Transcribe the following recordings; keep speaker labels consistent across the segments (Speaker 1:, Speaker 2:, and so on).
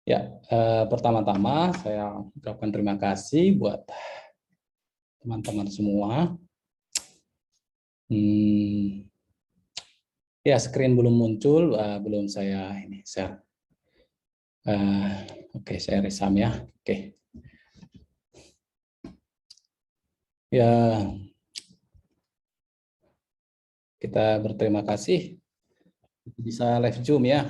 Speaker 1: Ya, pertama-tama saya ucapkan terima kasih buat teman-teman semua. Hmm, ya, screen belum muncul, belum saya ini share. Oke, saya resam ya. Oke, ya kita berterima kasih bisa live Zoom ya.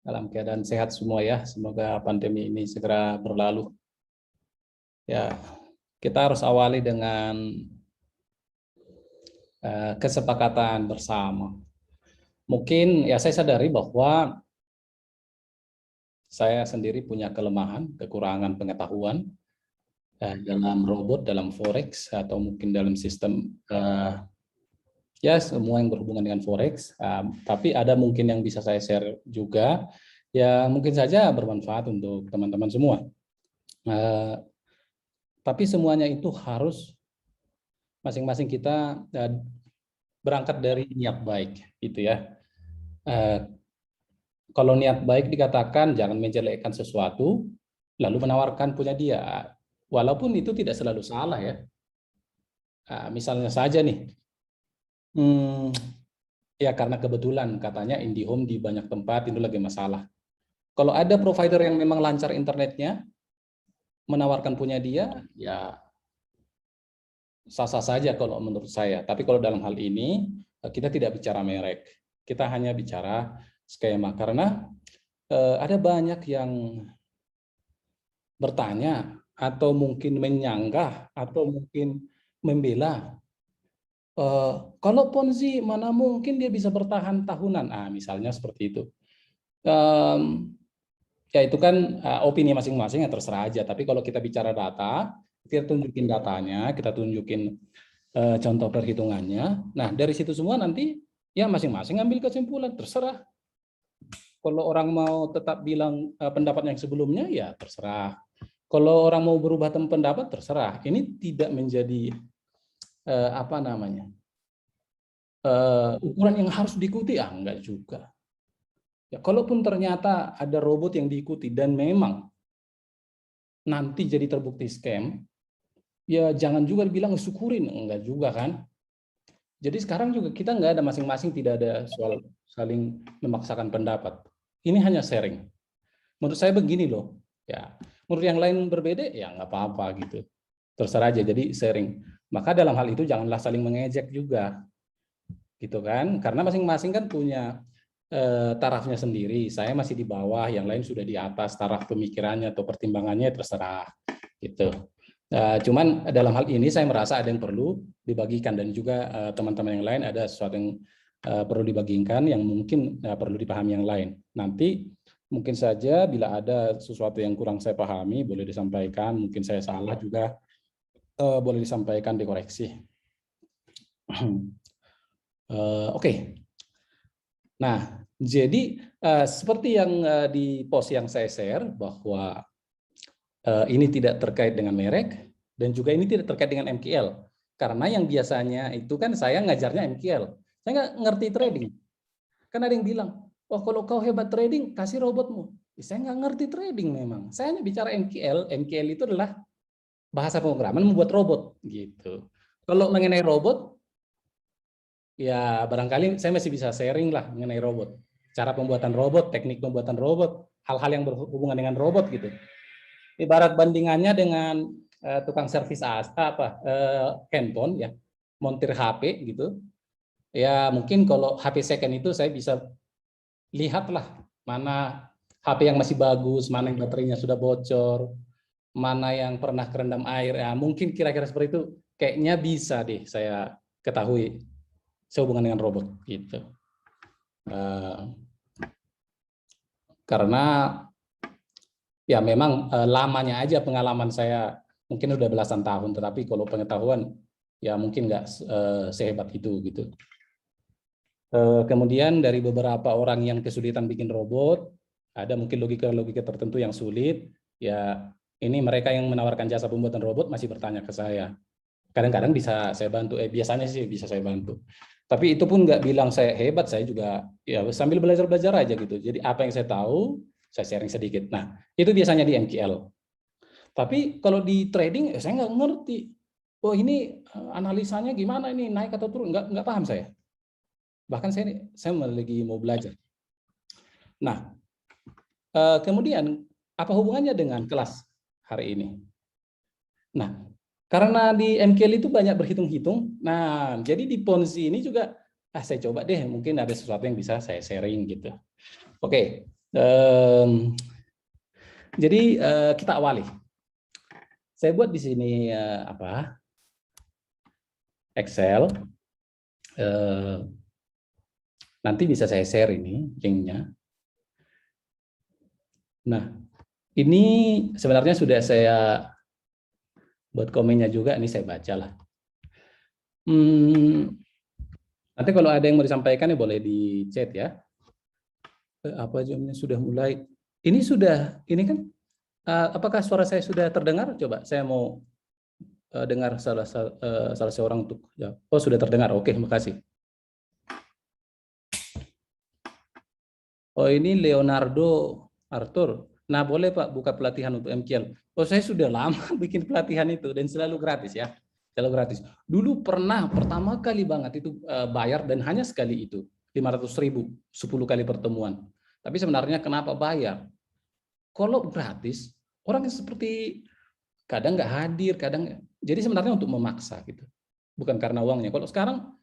Speaker 1: Dalam keadaan sehat semua ya. Semoga pandemi ini segera berlalu. Ya, kita harus awali dengan kesepakatan bersama. Mungkin ya saya sadari bahwa saya sendiri punya kelemahan, kekurangan pengetahuan dalam robot, dalam forex, atau mungkin dalam sistem ya semua yang berhubungan dengan forex. Tapi ada mungkin yang bisa saya share juga, ya mungkin saja bermanfaat untuk teman-teman semua. Tapi semuanya itu harus masing-masing kita berangkat dari niat baik, gitu ya. Kalau niat baik dikatakan jangan menjelekkan sesuatu, lalu menawarkan punya dia. Walaupun itu tidak selalu salah ya. Misalnya saja nih, ya karena kebetulan katanya IndiHome di banyak tempat itu lagi masalah. Kalau ada provider yang memang lancar internetnya, menawarkan punya dia, ya sah-sah saja kalau menurut saya. Tapi kalau dalam hal ini, kita tidak bicara merek. Kita hanya bicara skema. Karena ada banyak yang bertanya, atau mungkin menyanggah, atau mungkin membela. Kalau Ponzi, mana mungkin dia bisa bertahan tahunan? Misalnya seperti itu. Ya itu kan opini masing-masing, ya terserah aja. Tapi kalau kita bicara data, kita tunjukin datanya, kita tunjukin contoh perhitungannya. Nah dari situ semua nanti ya masing-masing ambil kesimpulan, terserah. Kalau orang mau tetap bilang pendapat yang sebelumnya, ya terserah. Kalau orang mau berubah pendapat, terserah. Ini tidak menjadi apa namanya ukuran yang harus diikuti, enggak juga. Ya, kalaupun ternyata ada robot yang diikuti dan memang nanti jadi terbukti scam, ya jangan juga dibilang syukurin, enggak juga kan. Jadi sekarang juga kita enggak ada masing-masing, tidak ada soal saling memaksakan pendapat. Ini hanya sharing. Menurut saya begini loh, ya. Menurut yang lain berbeda, ya nggak apa-apa gitu. Terserah aja, jadi sharing. Maka dalam hal itu janganlah saling mengejek juga, gitu kan? Karena masing-masing kan punya tarafnya sendiri. Saya masih di bawah, yang lain sudah di atas. Taraf pemikirannya atau pertimbangannya terserah, gitu. Cuman dalam hal ini saya merasa ada yang perlu dibagikan, dan juga teman-teman yang lain ada sesuatu yang perlu dibagikan yang mungkin perlu dipahami yang lain. Nanti mungkin saja bila ada sesuatu yang kurang saya pahami boleh disampaikan, mungkin saya salah juga boleh disampaikan, dikoreksi. Oke. Nah, jadi seperti yang di post yang saya share bahwa ini tidak terkait dengan merek, dan juga ini tidak terkait dengan MQL. Karena yang biasanya itu kan saya ngajarnya MQL. Saya nggak ngerti trading. Kan ada yang bilang, wah kalau kau hebat trading, kasih robotmu. Saya nggak ngerti trading memang. Saya hanya bicara MQL. MQL itu adalah bahasa pemrograman membuat robot. Gitu. Kalau mengenai robot, ya barangkali saya masih bisa sharing lah mengenai robot. Cara pembuatan robot, teknik pembuatan robot, hal-hal yang berhubungan dengan robot gitu. Ibarat bandingannya dengan tukang servis handphone ya, montir HP gitu. Ya mungkin kalau HP second itu saya bisa lihatlah mana HP yang masih bagus, mana yang baterainya sudah bocor, mana yang pernah kerendam air. Ya mungkin kira-kira seperti itu. Kayaknya bisa deh saya ketahui sehubungan dengan robot gitu. Karena ya memang lamanya aja pengalaman saya, mungkin udah belasan tahun, tetapi kalau pengetahuan ya mungkin nggak sehebat itu gitu. Kemudian dari beberapa orang yang kesulitan bikin robot, ada mungkin logika-logika tertentu yang sulit, ya ini mereka yang menawarkan jasa pembuatan robot masih bertanya ke saya. Kadang-kadang bisa saya bantu, biasanya sih bisa saya bantu. Tapi itu pun nggak bilang saya hebat, saya juga ya sambil belajar-belajar aja gitu. Jadi apa yang saya tahu, Saya sharing sedikit. Nah, itu biasanya di MQL. Tapi kalau di trading, saya nggak ngerti. Oh ini analisanya gimana ini, naik atau turun? Nggak paham saya. Bahkan saya lagi mau belajar. Nah, kemudian apa hubungannya dengan kelas hari ini? Nah, karena di MQL itu banyak berhitung-hitung. Nah, jadi di Ponzi ini juga, saya coba deh, mungkin ada sesuatu yang bisa saya sharing gitu. Oke, jadi kita awali. Saya buat di sini Excel. Nanti bisa saya share ini linknya. Nah, ini sebenarnya sudah saya buat komennya juga. Ini saya baca lah. Nanti kalau ada yang mau disampaikan ya boleh di chat ya. Apa jamnya sudah mulai? Ini kan apakah suara saya sudah terdengar? Coba saya mau dengar salah seorang untuk ya. Oh, sudah terdengar. Oke, makasih. Oh, ini Leonardo Arthur. Nah, boleh Pak buka pelatihan untuk MQL. Oh, saya sudah lama bikin pelatihan itu dan selalu gratis ya. Selalu gratis. Dulu pernah pertama kali banget itu bayar dan hanya sekali itu. 500.000, 10 kali pertemuan. Tapi sebenarnya kenapa bayar? Kalau gratis, orang yang seperti kadang nggak hadir, kadang jadi sebenarnya untuk memaksa gitu. Bukan karena uangnya. Kalau sekarang,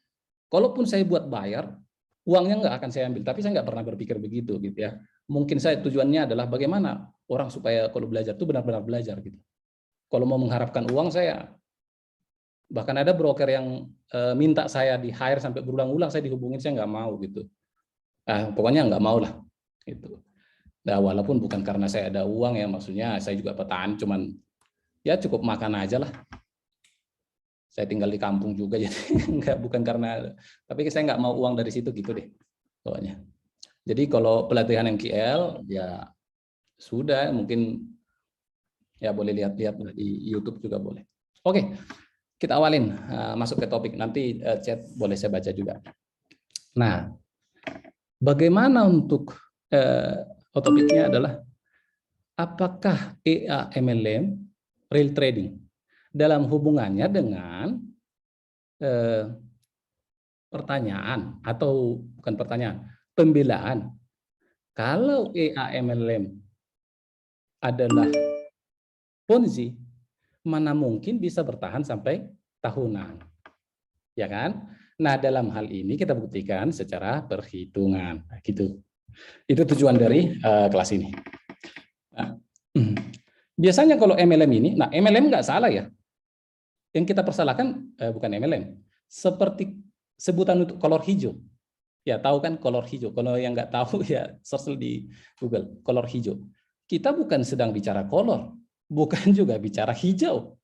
Speaker 1: kalaupun saya buat bayar, uangnya nggak akan saya ambil. Tapi saya nggak pernah berpikir begitu gitu ya. Mungkin saya tujuannya adalah bagaimana orang supaya kalau belajar itu benar-benar belajar gitu. Kalau mau mengharapkan uang, saya bahkan ada broker yang minta saya di hire sampai berulang-ulang, saya dihubungin, saya nggak mau gitu. Pokoknya nggak mau lah gitu. Nah, walaupun bukan karena saya ada uang ya, maksudnya saya juga petani, cuman ya cukup makan aja lah. Saya tinggal di kampung juga, jadi bukan karena, tapi saya nggak mau uang dari situ gitu deh, pokoknya. Jadi kalau pelatihan MQL ya sudah, mungkin ya boleh lihat-lihat di YouTube juga boleh. Oke, kita awalin masuk ke topik, nanti chat boleh saya baca juga. Nah, bagaimana untuk topiknya adalah apakah EA/MLM real trading dalam hubungannya dengan pertanyaan atau bukan pertanyaan, pembelaan. Kalau EA/MLM adalah Ponzi, mana mungkin bisa bertahan sampai tahunan, ya kan? Nah, dalam hal ini kita buktikan secara perhitungan, gitu. Itu tujuan dari kelas ini. Nah, biasanya kalau MLM ini, nah MLM nggak salah ya. Yang kita persalahkan bukan MLM, seperti sebutan untuk kolor hijau. Ya tahu kan kolor hijau. Kalau yang nggak tahu ya search di Google kolor hijau. Kita bukan sedang bicara kolor, bukan juga bicara hijau.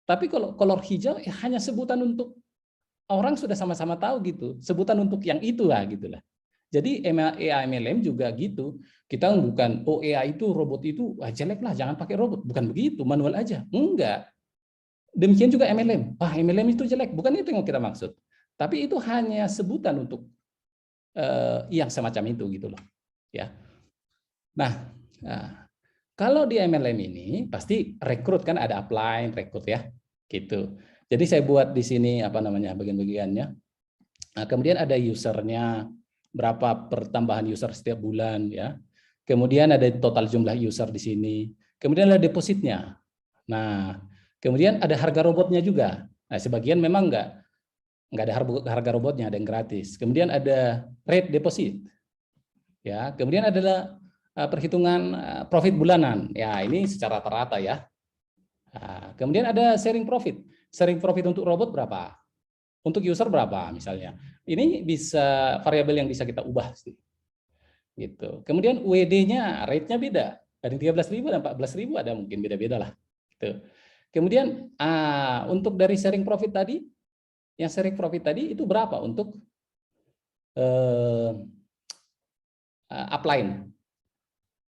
Speaker 1: Tapi kalau kolor hijau ya hanya sebutan untuk orang sudah sama-sama tahu gitu, sebutan untuk yang itulah gitulah. Jadi EA/MLM juga gitu. Kita bukan EA itu robot itu jelek lah, jangan pakai robot. Bukan begitu, manual aja. Enggak. Demikian juga MLM. MLM itu jelek, bukan itu yang kita maksud. Tapi itu hanya sebutan untuk yang semacam itu gitu loh. Ya. Nah, kalau di MLM ini pasti rekrut kan, ada upline, rekrut ya. Gitu. Jadi saya buat di sini bagian-bagiannya. Nah, kemudian ada usernya, berapa pertambahan user setiap bulan ya. Kemudian ada total jumlah user di sini. Kemudian ada depositnya. Nah, kemudian ada harga robotnya juga. Nah, sebagian memang nggak ada harga robotnya, ada yang gratis. Kemudian ada rate deposit. Ya, kemudian adalah perhitungan profit bulanan. Ya, ini secara rata-rata ya. Nah, kemudian ada sharing profit. Sharing profit untuk robot berapa? Untuk user berapa misalnya. Ini bisa variabel yang bisa kita ubah sih. Gitu. Kemudian WD-nya, rate-nya beda. Ada 13.000 dan 14.000, ada mungkin beda-beda lah. Gitu. Kemudian untuk dari sharing profit tadi, yang sharing profit tadi itu berapa untuk upline?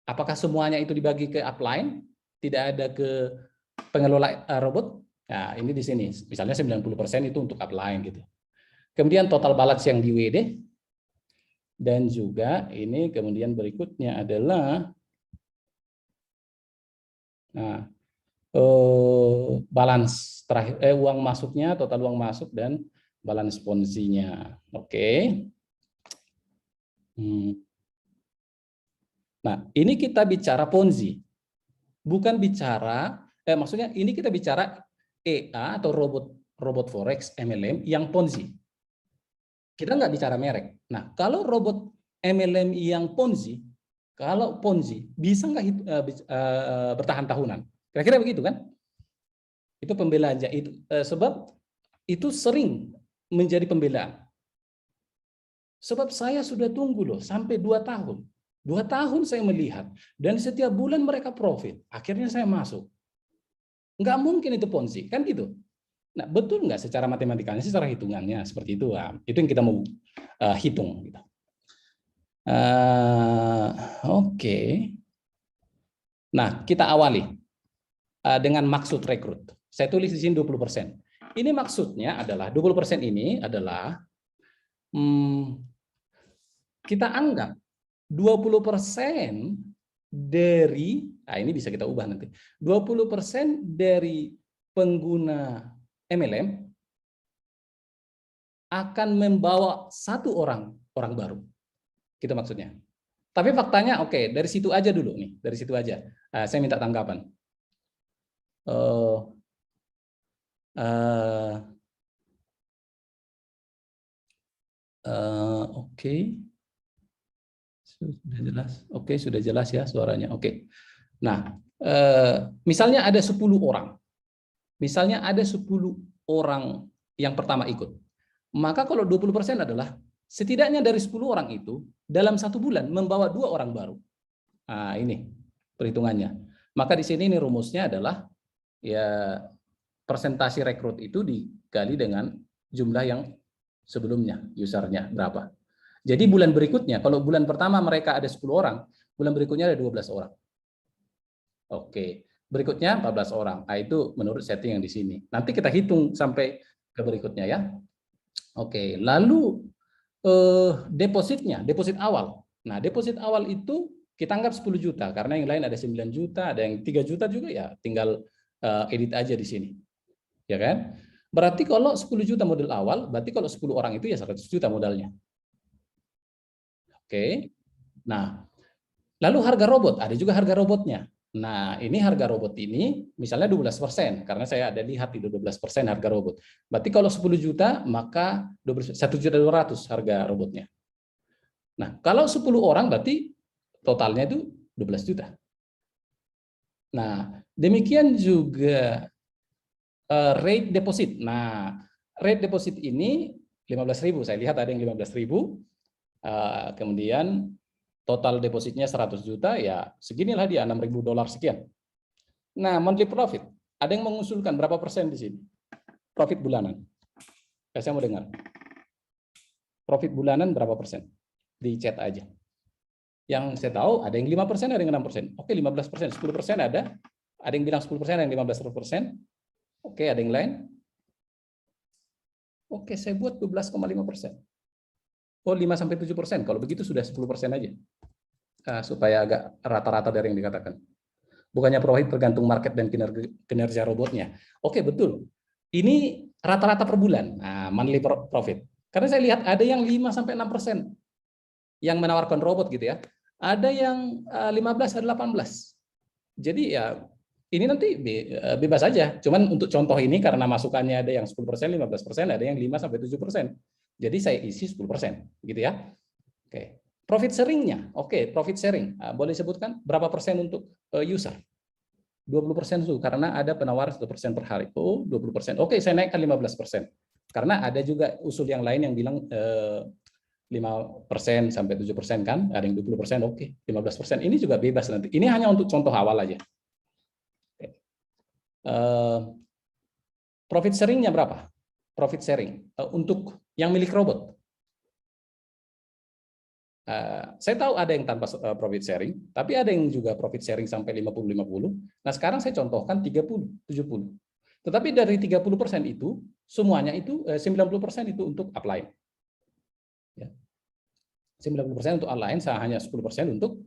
Speaker 1: Apakah semuanya itu dibagi ke upline, tidak ada ke pengelola robot? Nah, ini di sini, misalnya 90% itu untuk upline gitu. Kemudian total balance yang di WD, dan juga ini kemudian berikutnya adalah Nah, balance terakhir, uang masuknya, total uang masuk dan balance ponzinya. Oke. Nah, ini kita bicara ponzi, bukan bicara, maksudnya ini kita bicara EA atau robot forex MLM yang ponzi. Kita nggak bicara merek. Nah, kalau robot MLM yang ponzi, kalau ponzi bisa nggak bertahan tahunan? Kira-kira begitu kan? Itu pembelaan itu, sebab itu sering menjadi pembelaan. Sebab saya sudah tunggu loh sampai 2 tahun. 2 tahun saya melihat dan setiap bulan mereka profit. Akhirnya saya masuk. Nggak mungkin itu ponzi, kan gitu. Nah, betul nggak secara matematikanya, secara hitungannya seperti itu? Nah, itu yang kita mau hitung. Gitu. Oke. Nah, kita awali dengan maksud rekrut. Saya tulis di sini 20%. Ini maksudnya adalah 20% ini adalah kita anggap 20% dari, nah ini bisa kita ubah nanti, 20% dari pengguna MLM akan membawa 1 orang baru. Gitu maksudnya. Tapi faktanya oke, dari situ aja dulu nih, dari situ aja. Saya minta tanggapan. Oke. Sudah jelas. Oke, sudah jelas ya suaranya. Oke. Nah, misalnya ada 10 orang. Misalnya ada 10 orang yang pertama ikut. Maka kalau 20% adalah setidaknya dari 10 orang itu dalam 1 bulan membawa 2 orang baru. Nah, ini perhitungannya. Maka di sini ini rumusnya adalah ya persentase rekrut itu dikali dengan jumlah yang sebelumnya, usernya berapa. Jadi bulan berikutnya, kalau bulan pertama mereka ada 10 orang, bulan berikutnya ada 12 orang. Oke, berikutnya 14 orang. Nah, itu menurut setting yang di sini. Nanti kita hitung sampai ke berikutnya ya. Oke, lalu depositnya, deposit awal. Nah, deposit awal itu kita anggap 10 juta, karena yang lain ada 9 juta, ada yang 3 juta juga ya, tinggal edit aja di sini. Ya kan? Berarti kalau 10 juta modal awal, berarti kalau 10 orang itu ya 100 juta modalnya. Oke. Nah, lalu harga robot, ada juga harga robotnya. Nah, ini harga robot ini misalnya 12%, karena saya ada lihat itu 12% harga robot. Berarti kalau 10 juta, maka 1.200.000 harga robotnya. Nah, kalau 10 orang berarti totalnya itu 12 juta. Nah, demikian juga rate deposit. Nah, rate deposit ini 15.000. Saya lihat ada yang 15.000. Kemudian total depositnya 100 juta, ya seginilah dia, $6.000 sekian. Nah, monthly profit, ada yang mengusulkan berapa persen di sini? Profit bulanan. Saya mau dengar. Profit bulanan berapa persen? Di chat aja. Yang saya tahu ada yang 5%, ada yang 6%. Oke, 15%, 10% ada. Ada yang bilang 10%, ada yang 15%. Oke, ada yang lain? Oke, saya buat 12,5%. Oh, 5-7%. Kalau begitu sudah 10% aja. Supaya agak rata-rata dari yang dikatakan. Bukannya profit tergantung market dan kinerja robotnya. Oke, betul. Ini rata-rata per bulan, monthly profit. Karena saya lihat ada yang 5-6% yang menawarkan robot gitu ya. Ada yang 15 ada 18. Jadi ya ini nanti bebas saja. Cuman untuk contoh ini karena masukannya ada yang 10%, 15%, ada yang 5-7%. Jadi saya isi 10%, gitu ya. Oke. Profit sharing-nya. Oke, profit sharing. Boleh sebutkan berapa persen untuk user? 20% tuh, karena ada penawar 1% per hari. Oh, 20%. Oke, saya naikkan 15%. Karena ada juga usul yang lain yang bilang 5% sampai 7% kan, ada yang 20%, oke, 15%. Ini juga bebas nanti. Ini hanya untuk contoh awal aja. Profit sharing-nya berapa? Profit sharing untuk yang milik robot. Saya tahu ada yang tanpa profit sharing, tapi ada yang juga profit sharing sampai 50-50. Nah, sekarang saya contohkan 30-70. Tetapi dari 30% itu, semuanya itu 90% itu untuk upline. Ya. 90% untuk upline, hanya 10% untuk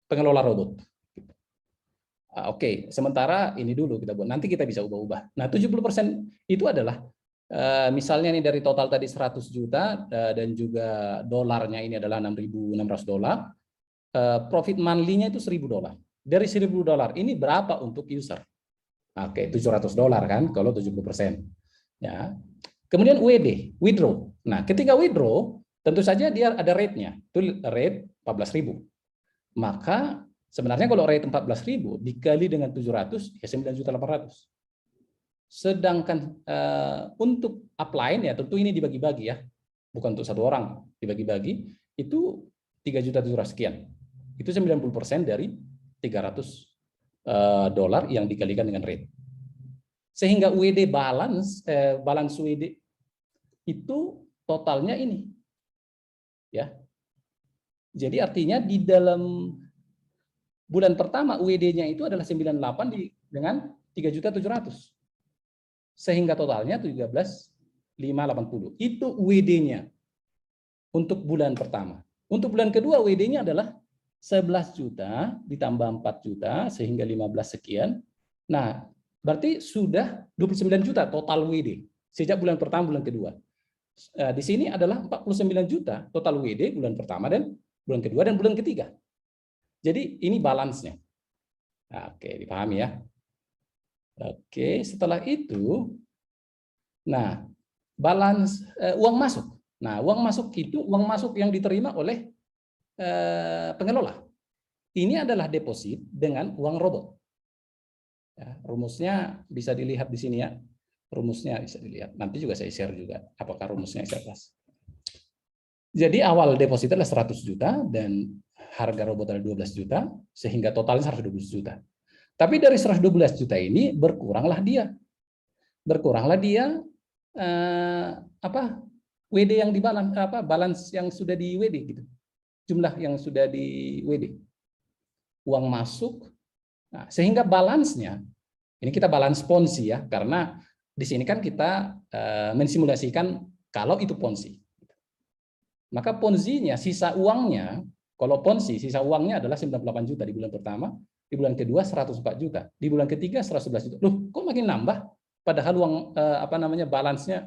Speaker 1: pengelola robot. Oke, sementara ini dulu kita buat. Nanti kita bisa ubah-ubah. Nah, 70% itu adalah misalnya nih dari total tadi 100 juta dan juga dolarnya ini adalah 6.600 dolar. Profit monthly-nya itu 1.000 dolar. Dari 1.000 dolar ini berapa untuk user? Oke, 700 dolar kan kalau 70%. Ya. Kemudian WD, withdraw. Nah, ketika withdraw, tentu saja dia ada rate-nya. Itu rate 14.000. Maka sebenarnya kalau rate 14.000 dikali dengan 700 ya 9.800.000. Sedangkan untuk upline ya tentu ini dibagi-bagi ya. Bukan untuk satu orang, dibagi-bagi itu 3.700.000 sekian. Itu 90% dari 300 dolar yang dikalikan dengan rate. Sehingga WD balance WD itu totalnya ini. Ya. Jadi artinya di dalam bulan pertama UED-nya itu adalah 98 dengan 3.700.000. Sehingga totalnya 13.580. Itu UED-nya untuk bulan pertama. Untuk bulan kedua UED-nya adalah 11 juta ditambah 4 juta sehingga 15 sekian. Nah, berarti sudah 29 juta total UED sejak bulan pertama bulan kedua. Di sini adalah 49 juta total UED bulan pertama dan bulan kedua dan bulan ketiga. Jadi ini balance-nya. Oke, dipahami ya. Oke, setelah itu, nah balance uang masuk. Nah, uang masuk itu uang masuk yang diterima oleh pengelola. Ini adalah deposit dengan uang robot. Ya, rumusnya bisa dilihat di sini ya. Rumusnya bisa dilihat. Nanti juga saya share juga apakah rumusnya saya bahas. Jadi awal deposit adalah 100 juta dan harga robot adalah 12 juta sehingga totalnya 112 juta. Tapi dari 112 juta ini berkuranglah dia. Berkuranglah dia WD yang di balance yang sudah di WD gitu. Jumlah yang sudah di WD. Uang masuk. Nah, sehingga balance-nya ini kita balance ponzi ya karena di sini kan kita mensimulasikan kalau itu ponzi. Maka ponzi-nya, sisa uangnya, kalau ponzi, sisa uangnya adalah 98 juta di bulan pertama, di bulan kedua 104 juta, di bulan ketiga 111 juta. Loh, kok makin nambah? Padahal uang balance-nya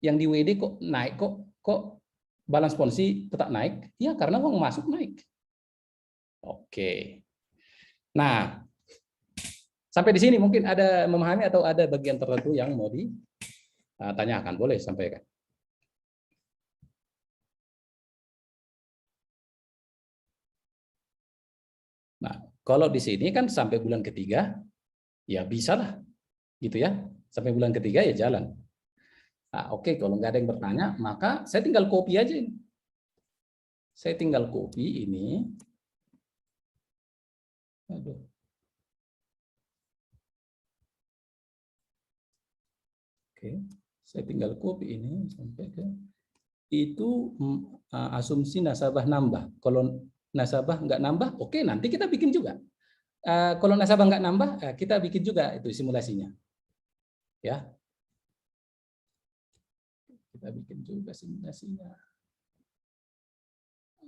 Speaker 1: yang di WD kok naik, kok balance ponzi tetap naik? Ya, karena uang masuk naik. Oke. Nah, sampai di sini mungkin ada memahami atau ada bagian tertentu yang mau ditanyakan, boleh sampaikan. Nah, kalau di sini kan sampai bulan ketiga, ya bisa lah, gitu ya. Sampai bulan ketiga ya jalan. Nah, oke, kalau nggak ada yang bertanya, maka saya tinggal copy aja ini. Saya tinggal copy ini. Aduh. Oke, saya tinggal copy ini sampai ke itu asumsi nasabah nambah. Kalau nasabah nggak nambah, oke nanti kita bikin juga. Kalau nasabah nggak nambah, kita bikin juga itu simulasinya. Ya, kita bikin juga simulasinya.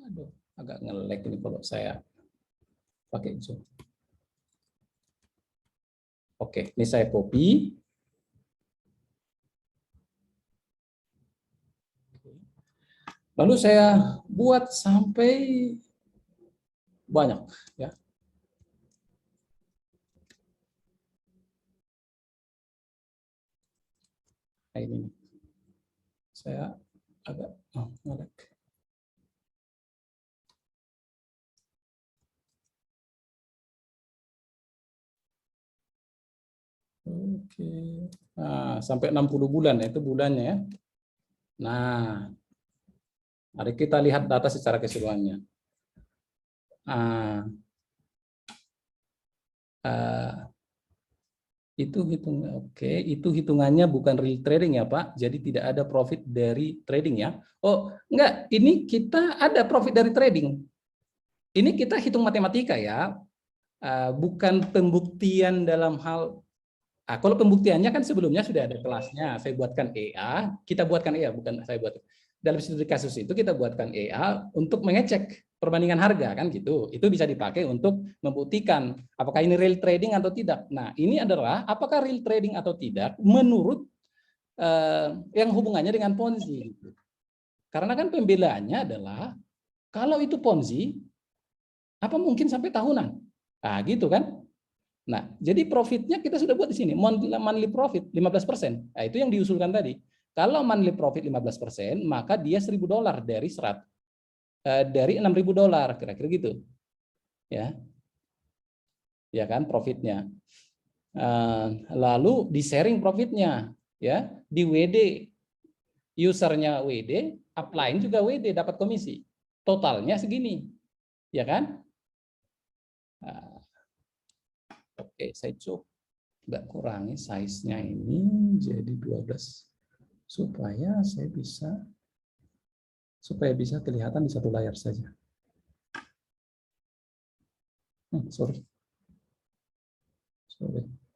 Speaker 1: Aduh, agak nge-lag ini kalau saya pakai Zoom. Oke, ini saya copy. Lalu saya buat sampai banyak, ya. Nah, ini saya agak nge-lag. Oke. Nah, sampai 60 bulan ya, itu bulannya ya. Nah, mari kita lihat data secara keseluruhannya. Itu hitungannya bukan real trading ya Pak. Jadi tidak ada profit dari trading ya. Oh, enggak, ini kita ada profit dari trading. Ini kita hitung matematika ya. Bukan pembuktian dalam hal kalau pembuktiannya kan sebelumnya sudah ada kelasnya. Saya buatkan EA, kita buatkan EA, bukan saya buat. Dalam studi kasus itu kita buatkan EA untuk mengecek perbandingan harga kan gitu. Itu bisa dipakai untuk membuktikan apakah ini real trading atau tidak. Nah, ini adalah apakah real trading atau tidak menurut yang hubungannya dengan Ponzi. Gitu. Karena kan pembelaannya adalah kalau itu Ponzi, apa mungkin sampai tahunan? Nah, gitu kan? Nah, jadi profitnya kita sudah buat di sini, monthly profit 15%. Nah, itu yang diusulkan tadi. Kalau monthly profit 15%, maka dia $1.000 dari $6.000 kira-kira gitu. Ya. Ya kan profitnya. Lalu di sharing profitnya ya, di WD usernya WD, upline juga WD dapat komisi. Totalnya segini. Ya kan? Nah, oke, saya coba kurangi size-nya ini jadi 12 supaya bisa kelihatan di satu layar saja. Sorry,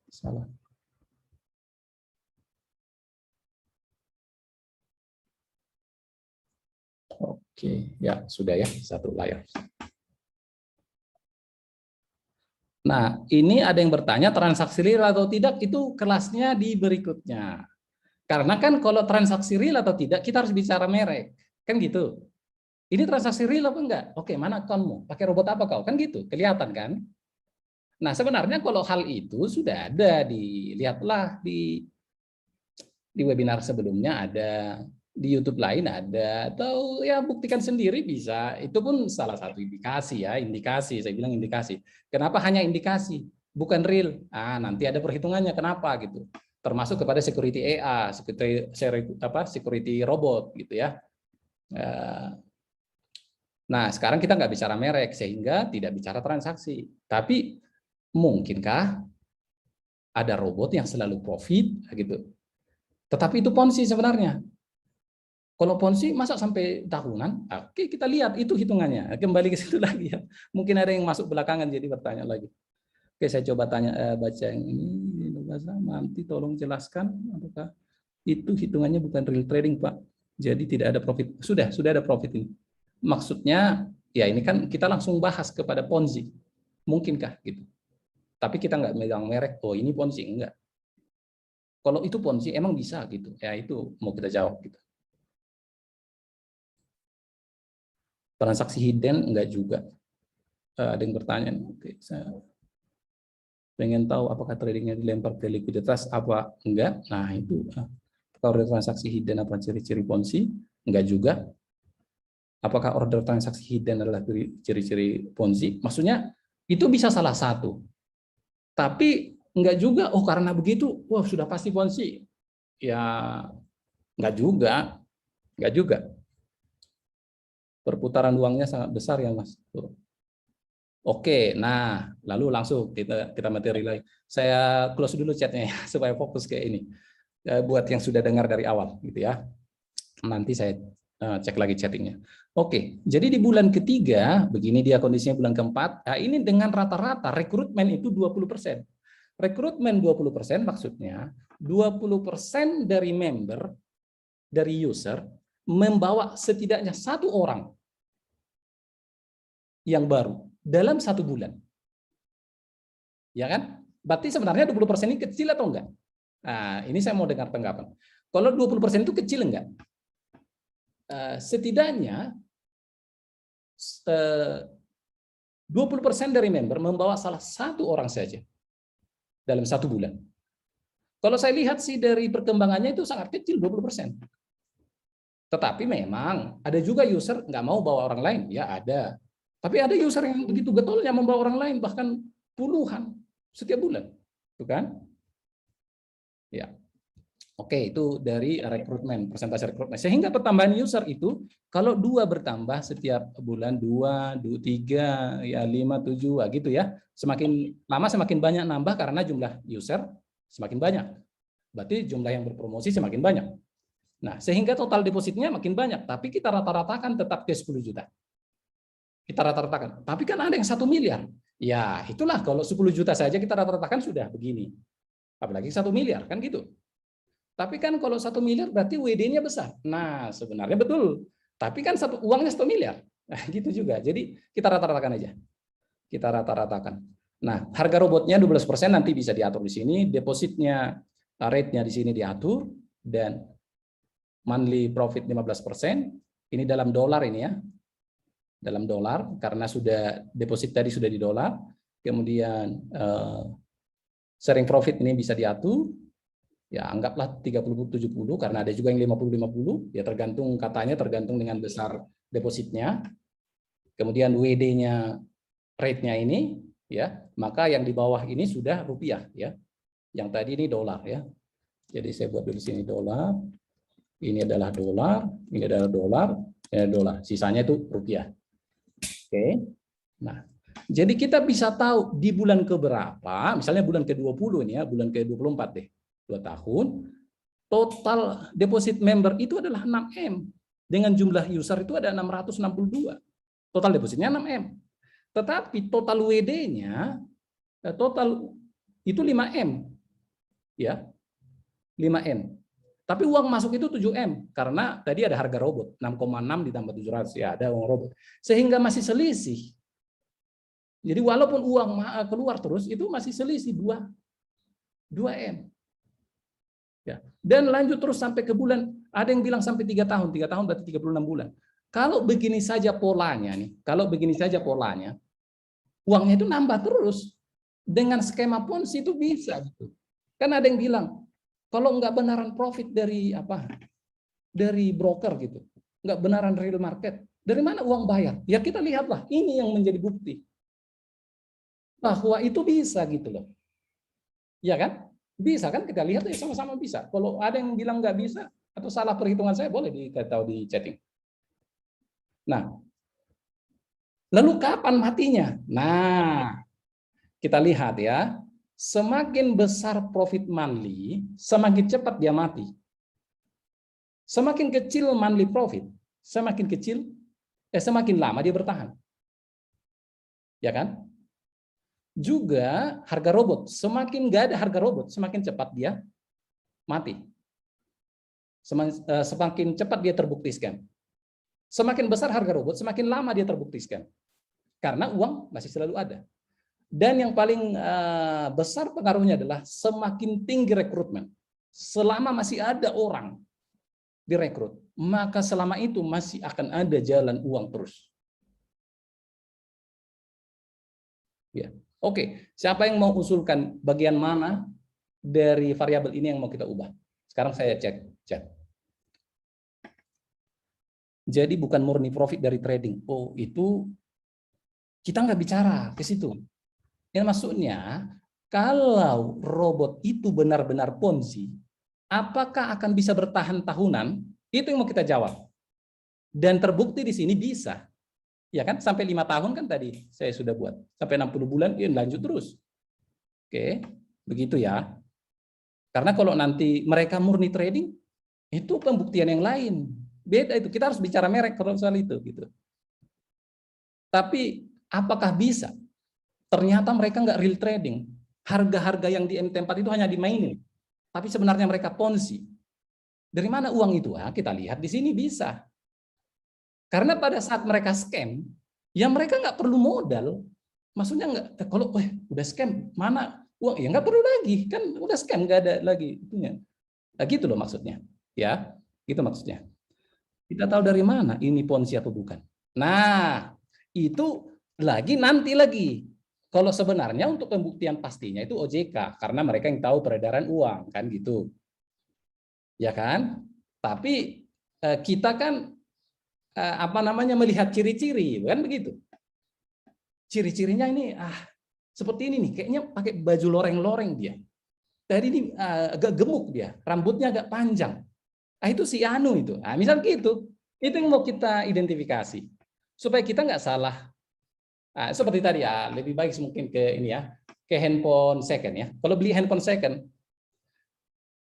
Speaker 1: salah. Oke, ya sudah ya satu layar. Nah, ini ada yang bertanya transaksi real atau tidak, itu kelasnya di berikutnya. Karena kan kalau transaksi real atau tidak, kita harus bicara merek. Kan gitu. Ini transaksi real apa enggak? Oke, mana akunmu? Pakai robot apa kau? Kan gitu, kelihatan kan? Nah, sebenarnya kalau hal itu sudah ada, dilihatlah di webinar sebelumnya ada, di YouTube lain ada, atau ya buktikan sendiri bisa. Itu pun salah satu indikasi ya, indikasi. Saya bilang indikasi. Kenapa hanya indikasi, bukan real? Nanti ada perhitungannya kenapa gitu. Termasuk kepada security AI, security robot gitu ya. Nah, sekarang kita nggak bicara merek sehingga tidak bicara transaksi. Tapi mungkinkah ada robot yang selalu profit gitu? Tetapi itu Ponzi sebenarnya. Kalau Ponzi masa sampai tahunan? Oke, kita lihat itu hitungannya. Kembali ke situ lagi ya. Mungkin ada yang masuk belakangan jadi bertanya lagi. Oke, saya coba baca yang ini. Nanti tolong jelaskan apakah itu hitungannya bukan real trading, Pak. Jadi tidak ada profit. Sudah ada profit ini. Maksudnya ya ini kan kita langsung bahas kepada Ponzi. Mungkinkah gitu. Tapi kita nggak megang merek, oh ini Ponzi, enggak. Kalau itu Ponzi emang bisa gitu. Ya itu mau kita jawab gitu. Transaksi hidden enggak juga. Ada yang bertanya, oke, saya pengen tahu apakah tradingnya dilempar ke likuiditas apa enggak. Nah itu apakah transaksi hidden apa ciri-ciri Ponzi? Enggak juga. Apakah order transaksi hidden adalah ciri-ciri Ponzi? Maksudnya itu bisa salah satu. Tapi enggak juga, oh karena begitu, wah sudah pasti Ponzi. Ya enggak juga. Enggak juga. Perputaran uangnya sangat besar ya Mas. Oke, nah lalu langsung kita materi lagi. Saya close dulu chatnya ya, supaya fokus ke ini. Buat yang sudah dengar dari awal gitu ya. Nanti saya cek lagi chattingnya. Oke, jadi di bulan ketiga, begini dia kondisinya bulan keempat, nah ini dengan rata-rata rekrutmen itu 20%. Rekrutmen 20% maksudnya 20% dari member, dari user, membawa setidaknya satu orang yang baru dalam 1 bulan. Ya kan? Berarti sebenarnya 20% ini kecil atau enggak? Nah, ini saya mau dengar tanggapan. Kalau 20% itu kecil enggak? Setidaknya 20% dari member membawa salah satu orang saja dalam 1 bulan. Kalau saya lihat sih dari perkembangannya itu sangat kecil 20%. Tetapi memang ada juga user nggak mau bawa orang lain, ya ada. Tapi ada user yang begitu getolnya membawa orang lain bahkan puluhan setiap bulan, itu kan? Ya. Oke, itu dari rekrutmen, persentase rekrutmen. Sehingga pertambahan user itu kalau 2 bertambah setiap bulan 2, 3, ya 5, 7 gitu ya. Semakin lama semakin banyak nambah karena jumlah user semakin banyak. Berarti jumlah yang berpromosi semakin banyak. Nah, sehingga total depositnya makin banyak, tapi kita rata-ratakan tetap ke 10 juta. Kita rata-ratakan. Tapi kan ada yang 1 miliar. Ya, itulah kalau 10 juta saja kita rata-ratakan sudah begini. Apalagi 1 miliar, kan gitu. Tapi kan kalau 1 miliar berarti WD-nya besar. Nah, sebenarnya betul. Tapi kan uangnya 1 miliar. Nah, gitu juga. Jadi kita rata-ratakan aja. Kita rata-ratakan. Nah, harga robotnya 12% nanti bisa diatur di sini, depositnya rate-nya di sini diatur, dan monthly profit 15%. Ini dalam dolar ini ya. Dalam dolar, karena sudah deposit tadi sudah di dolar. Kemudian sharing profit ini bisa diatur. Ya, anggaplah 30-70, karena ada juga yang 50-50, ya tergantung katanya, tergantung dengan besar depositnya. Kemudian WD-nya, rate-nya ini, ya, maka yang di bawah ini sudah rupiah, ya. Yang tadi ini dolar, ya. Jadi saya buat dulu sini dolar, ini adalah dolar, ini adalah dolar, ini adalah dolar. Sisanya itu rupiah. Oke. Nah, jadi kita bisa tahu di bulan keberapa, misalnya bulan ke-20 ini ya, bulan ke-24 deh. 2 tahun, total deposit member itu adalah 6M. Dengan jumlah user itu ada 662. Total depositnya 6M. Tetapi total WD-nya, total itu 5M. Ya, 5M. Tapi uang masuk itu 7M. Karena tadi ada harga robot. 6,6 ditambah 700. Ya, ada uang robot. Sehingga masih selisih. Jadi walaupun uang keluar terus, itu masih selisih 2M. Ya. Dan lanjut terus sampai ke bulan, ada yang bilang sampai 3 tahun, 3 tahun berarti 36 bulan. Kalau begini saja polanya nih, uangnya itu nambah terus. Dengan skema Ponzi itu bisa gitu. Kan ada yang bilang, kalau nggak benaran profit dari dari broker gitu, nggak benaran real market, dari mana uang bayar? Ya kita lihatlah, ini yang menjadi bukti bahwa itu bisa gitu loh. Ya kan? Bisa kan, kita lihat ya sama-sama bisa. Kalau ada yang bilang nggak bisa atau salah perhitungan saya, boleh dikatakan di chatting. Nah, lalu kapan matinya? Nah, kita lihat ya, semakin besar profit monthly, semakin cepat dia mati. Semakin kecil monthly profit, semakin lama dia bertahan. Ya kan? Juga harga robot, semakin nggak ada harga robot, semakin cepat dia mati. Semakin cepat dia terbuktikan. Semakin besar harga robot, semakin lama dia terbuktikan. Karena uang masih selalu ada. Dan yang paling besar pengaruhnya adalah semakin tinggi rekrutmen. Selama masih ada orang direkrut, maka selama itu masih akan ada jalan uang terus. Ya. Oke, siapa yang mau usulkan bagian mana dari variabel ini yang mau kita ubah? Sekarang saya cek. Jadi bukan murni profit dari trading. Oh, itu kita nggak bicara ke situ. Yang maksudnya, kalau robot itu benar-benar Ponzi, apakah akan bisa bertahan tahunan? Itu yang mau kita jawab. Dan terbukti di sini bisa. Ya kan, sampai 5 tahun kan tadi saya sudah buat. Sampai 60 bulan, ya lanjut terus. Oke, begitu ya. Karena kalau nanti mereka murni trading, itu pembuktian yang lain. Beda itu, kita harus bicara merek kalau soal itu. Gitu. Tapi apakah bisa? Ternyata mereka nggak real trading. Harga-harga yang di tempat itu hanya dimainin. Tapi sebenarnya mereka Ponzi. Dari mana uang itu? Nah, kita lihat di sini bisa. Karena pada saat mereka scam, ya mereka nggak perlu modal. Maksudnya nggak, kalau udah scam, mana uang? Ya nggak perlu lagi, kan udah scam, nggak ada lagi itunya. Nah, gitu loh maksudnya. Ya, gitu maksudnya. Kita tahu dari mana ini Ponzi atau bukan. Nah, itu nanti lagi. Kalau sebenarnya untuk pembuktian pastinya itu OJK, karena mereka yang tahu peredaran uang, kan gitu. Ya kan? Tapi kita kan melihat ciri-ciri, kan begitu. Ciri-cirinya ini seperti ini nih, kayaknya pakai baju loreng-loreng dia. Tadi ini agak gemuk dia, rambutnya agak panjang. Itu si Anu itu. Misal gitu. Itu yang mau kita identifikasi. Supaya kita nggak salah. Seperti tadi lebih baik mungkin ke ini ya, ke handphone second ya. Kalau beli handphone second,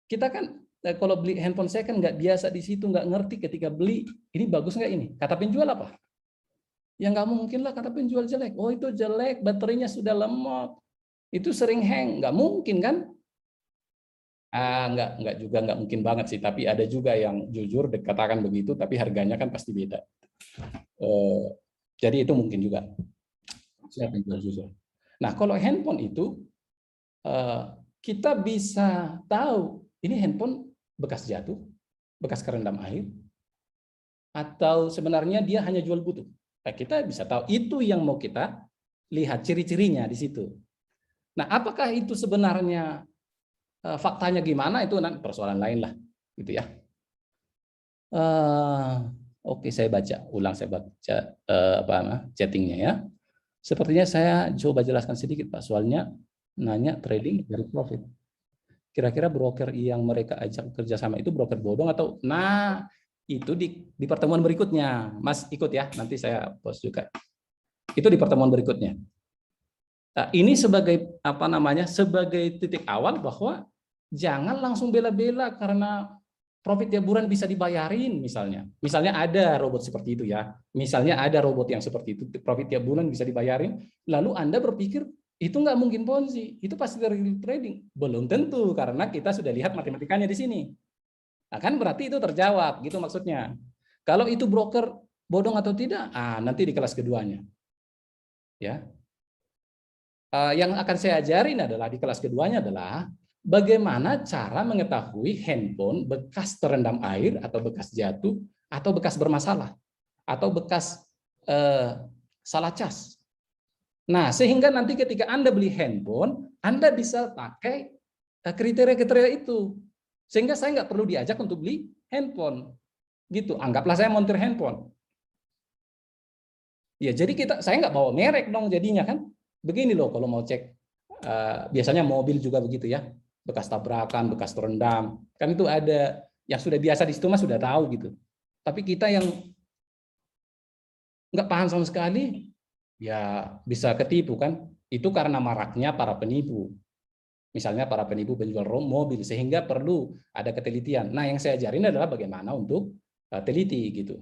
Speaker 1: kita kan kalau beli handphone second nggak biasa di situ, nggak ngerti ketika beli ini bagus nggak ini. Kata penjual apa? Ya nggak mungkin lah kata penjual jelek. Oh itu jelek, baterainya sudah lemot, itu sering hang, nggak mungkin kan? Nggak juga, nggak mungkin banget sih. Tapi ada juga yang jujur katakan begitu, tapi harganya kan pasti beda. Jadi itu mungkin juga. Siapa yang jual jujur? Nah, kalau handphone itu kita bisa tahu ini handphone bekas jatuh, bekas kerendam air, atau sebenarnya dia hanya jual butuh. Nah, kita bisa tahu itu yang mau kita lihat ciri-cirinya di situ. Nah, apakah itu sebenarnya faktanya gimana itu nanti persoalan lain lah, gitu ya. Oke, saya baca chattingnya ya. Sepertinya saya coba jelaskan sedikit Pak. Soalnya nanya trading dari profit. Kira-kira broker yang mereka ajak kerjasama itu broker bodong atau? Nah, itu di pertemuan berikutnya. Mas ikut ya, nanti saya post juga. Itu di pertemuan berikutnya. Nah, ini sebagai sebagai titik awal bahwa jangan langsung bela-bela karena profit tiap bulan bisa dibayarin misalnya. Misalnya ada robot seperti itu ya. Misalnya ada robot yang seperti itu, profit tiap bulan bisa dibayarin, lalu Anda berpikir itu nggak mungkin Ponzi, itu pasti dari trading. Belum tentu karena kita sudah lihat matematikanya di sini. Nah, kan berarti itu terjawab gitu maksudnya. Kalau itu broker bodong atau tidak, nanti di kelas keduanya. Ya. Yang akan saya ajarin adalah di kelas keduanya adalah bagaimana cara mengetahui handphone bekas terendam air atau bekas jatuh atau bekas bermasalah atau bekas salah cas. Nah, sehingga nanti ketika Anda beli handphone, Anda bisa pakai kriteria-kriteria itu. Sehingga saya nggak perlu diajak untuk beli handphone. Gitu, anggaplah saya montir handphone. Ya, jadi saya nggak bawa merek dong jadinya kan. Begini loh kalau mau cek, biasanya mobil juga begitu ya, bekas tabrakan, bekas terendam, kan itu ada yang sudah biasa di situ mas sudah tahu gitu. Tapi kita yang nggak paham sama sekali, ya bisa ketipu kan. Itu karena maraknya para penipu. Misalnya para penipu penjual mobil, sehingga perlu ada ketelitian. Nah yang saya ajarin adalah bagaimana untuk teliti gitu.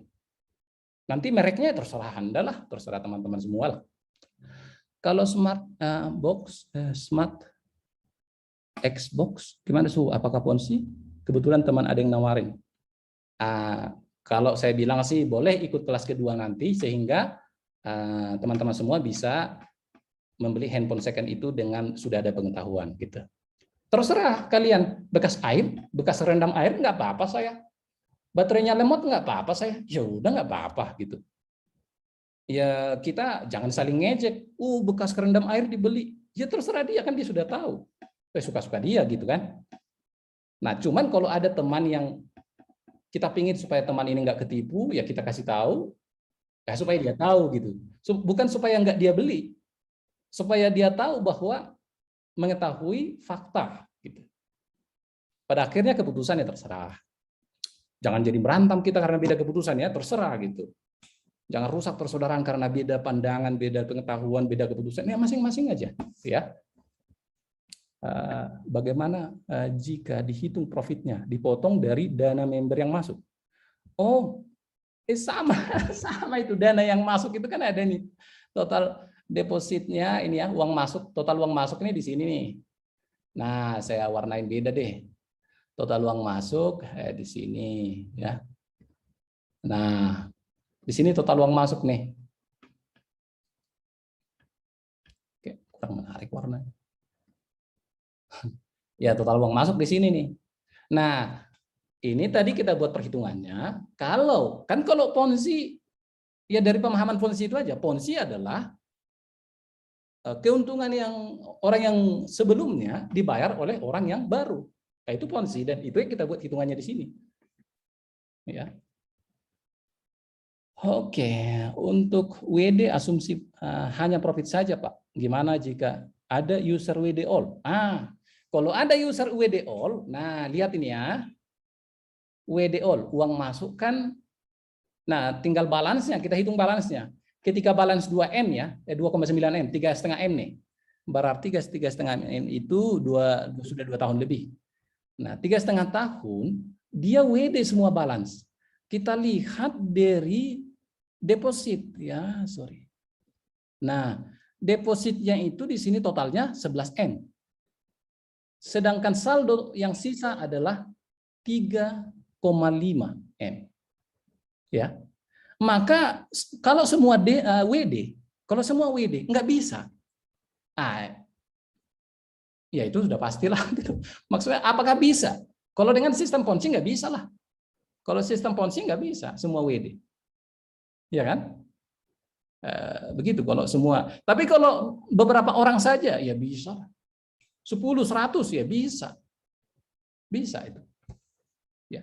Speaker 1: Nanti mereknya terserah Anda lah, terserah teman-teman semua lah. Kalau smart smart Xbox, gimana su? Apakah Ponzi? Kebetulan teman ada yang nawarin. Kalau saya bilang sih boleh ikut kelas kedua nanti sehingga teman-teman semua bisa membeli handphone second itu dengan sudah ada pengetahuan gitu. Terserah kalian, bekas air, bekas rendam air nggak apa-apa saya. Baterainya lemot nggak apa-apa saya. Ya udah nggak apa-apa gitu. Ya kita jangan saling ngejek. Bekas kerendam air dibeli. Ya terserah dia kan dia sudah tahu. Suka-suka dia gitu kan. Nah cuman kalau ada teman yang kita pingin supaya teman ini nggak ketipu, ya kita kasih tahu, ya supaya dia tahu gitu. Bukan supaya nggak dia beli, supaya dia tahu bahwa mengetahui fakta gitu. Pada akhirnya keputusannya terserah. Jangan jadi berantem kita karena beda keputusan ya, terserah gitu. Jangan rusak persaudaraan karena beda pandangan, beda pengetahuan, beda keputusan. Ya masing-masing aja, ya. Bagaimana jika dihitung profitnya dipotong dari dana member yang masuk? Oh, sama sama itu dana yang masuk itu kan ada nih total depositnya ini ya, uang masuk, total uang masuk ini di sini nih. Nah, saya warnain beda deh. Total uang masuk di sini ya. Nah, di sini total uang masuk nih. Oke, kurang menarik warnanya. Ya, total uang masuk di sini nih. Nah, ini tadi kita buat perhitungannya. Kalau Ponzi, ya dari pemahaman Ponzi itu aja. Ponzi adalah keuntungan yang orang yang sebelumnya dibayar oleh orang yang baru. Nah, itu Ponzi dan itu yang kita buat hitungannya di sini. Ya. Oke, untuk WD asumsi hanya profit saja, Pak. Gimana jika ada user WD all? Kalau ada user WD all, nah lihat ini ya. WD all, uang masuk kan, nah tinggal balance-nya, kita hitung balance-nya. Ketika balance 2M ya, 2,9M, 3,5M nih. Berarti 3,5M itu sudah 2 tahun lebih. Nah, 3,5 tahun, dia WD semua balance. Kita lihat dari deposit ya, sorry. Nah, depositnya itu di sini totalnya 11M. Sedangkan saldo yang sisa adalah 3,5M. Ya. Maka kalau semua WD, kalau semua WD nggak bisa, ya itu sudah pastilah. Gitu. Maksudnya apakah bisa? Kalau dengan sistem ponzi nggak bisa lah. Kalau sistem ponzi nggak bisa semua WD, ya kan? Begitu kalau semua. Tapi kalau beberapa orang saja ya bisa. 10, 100 ya bisa. Bisa itu. Ya.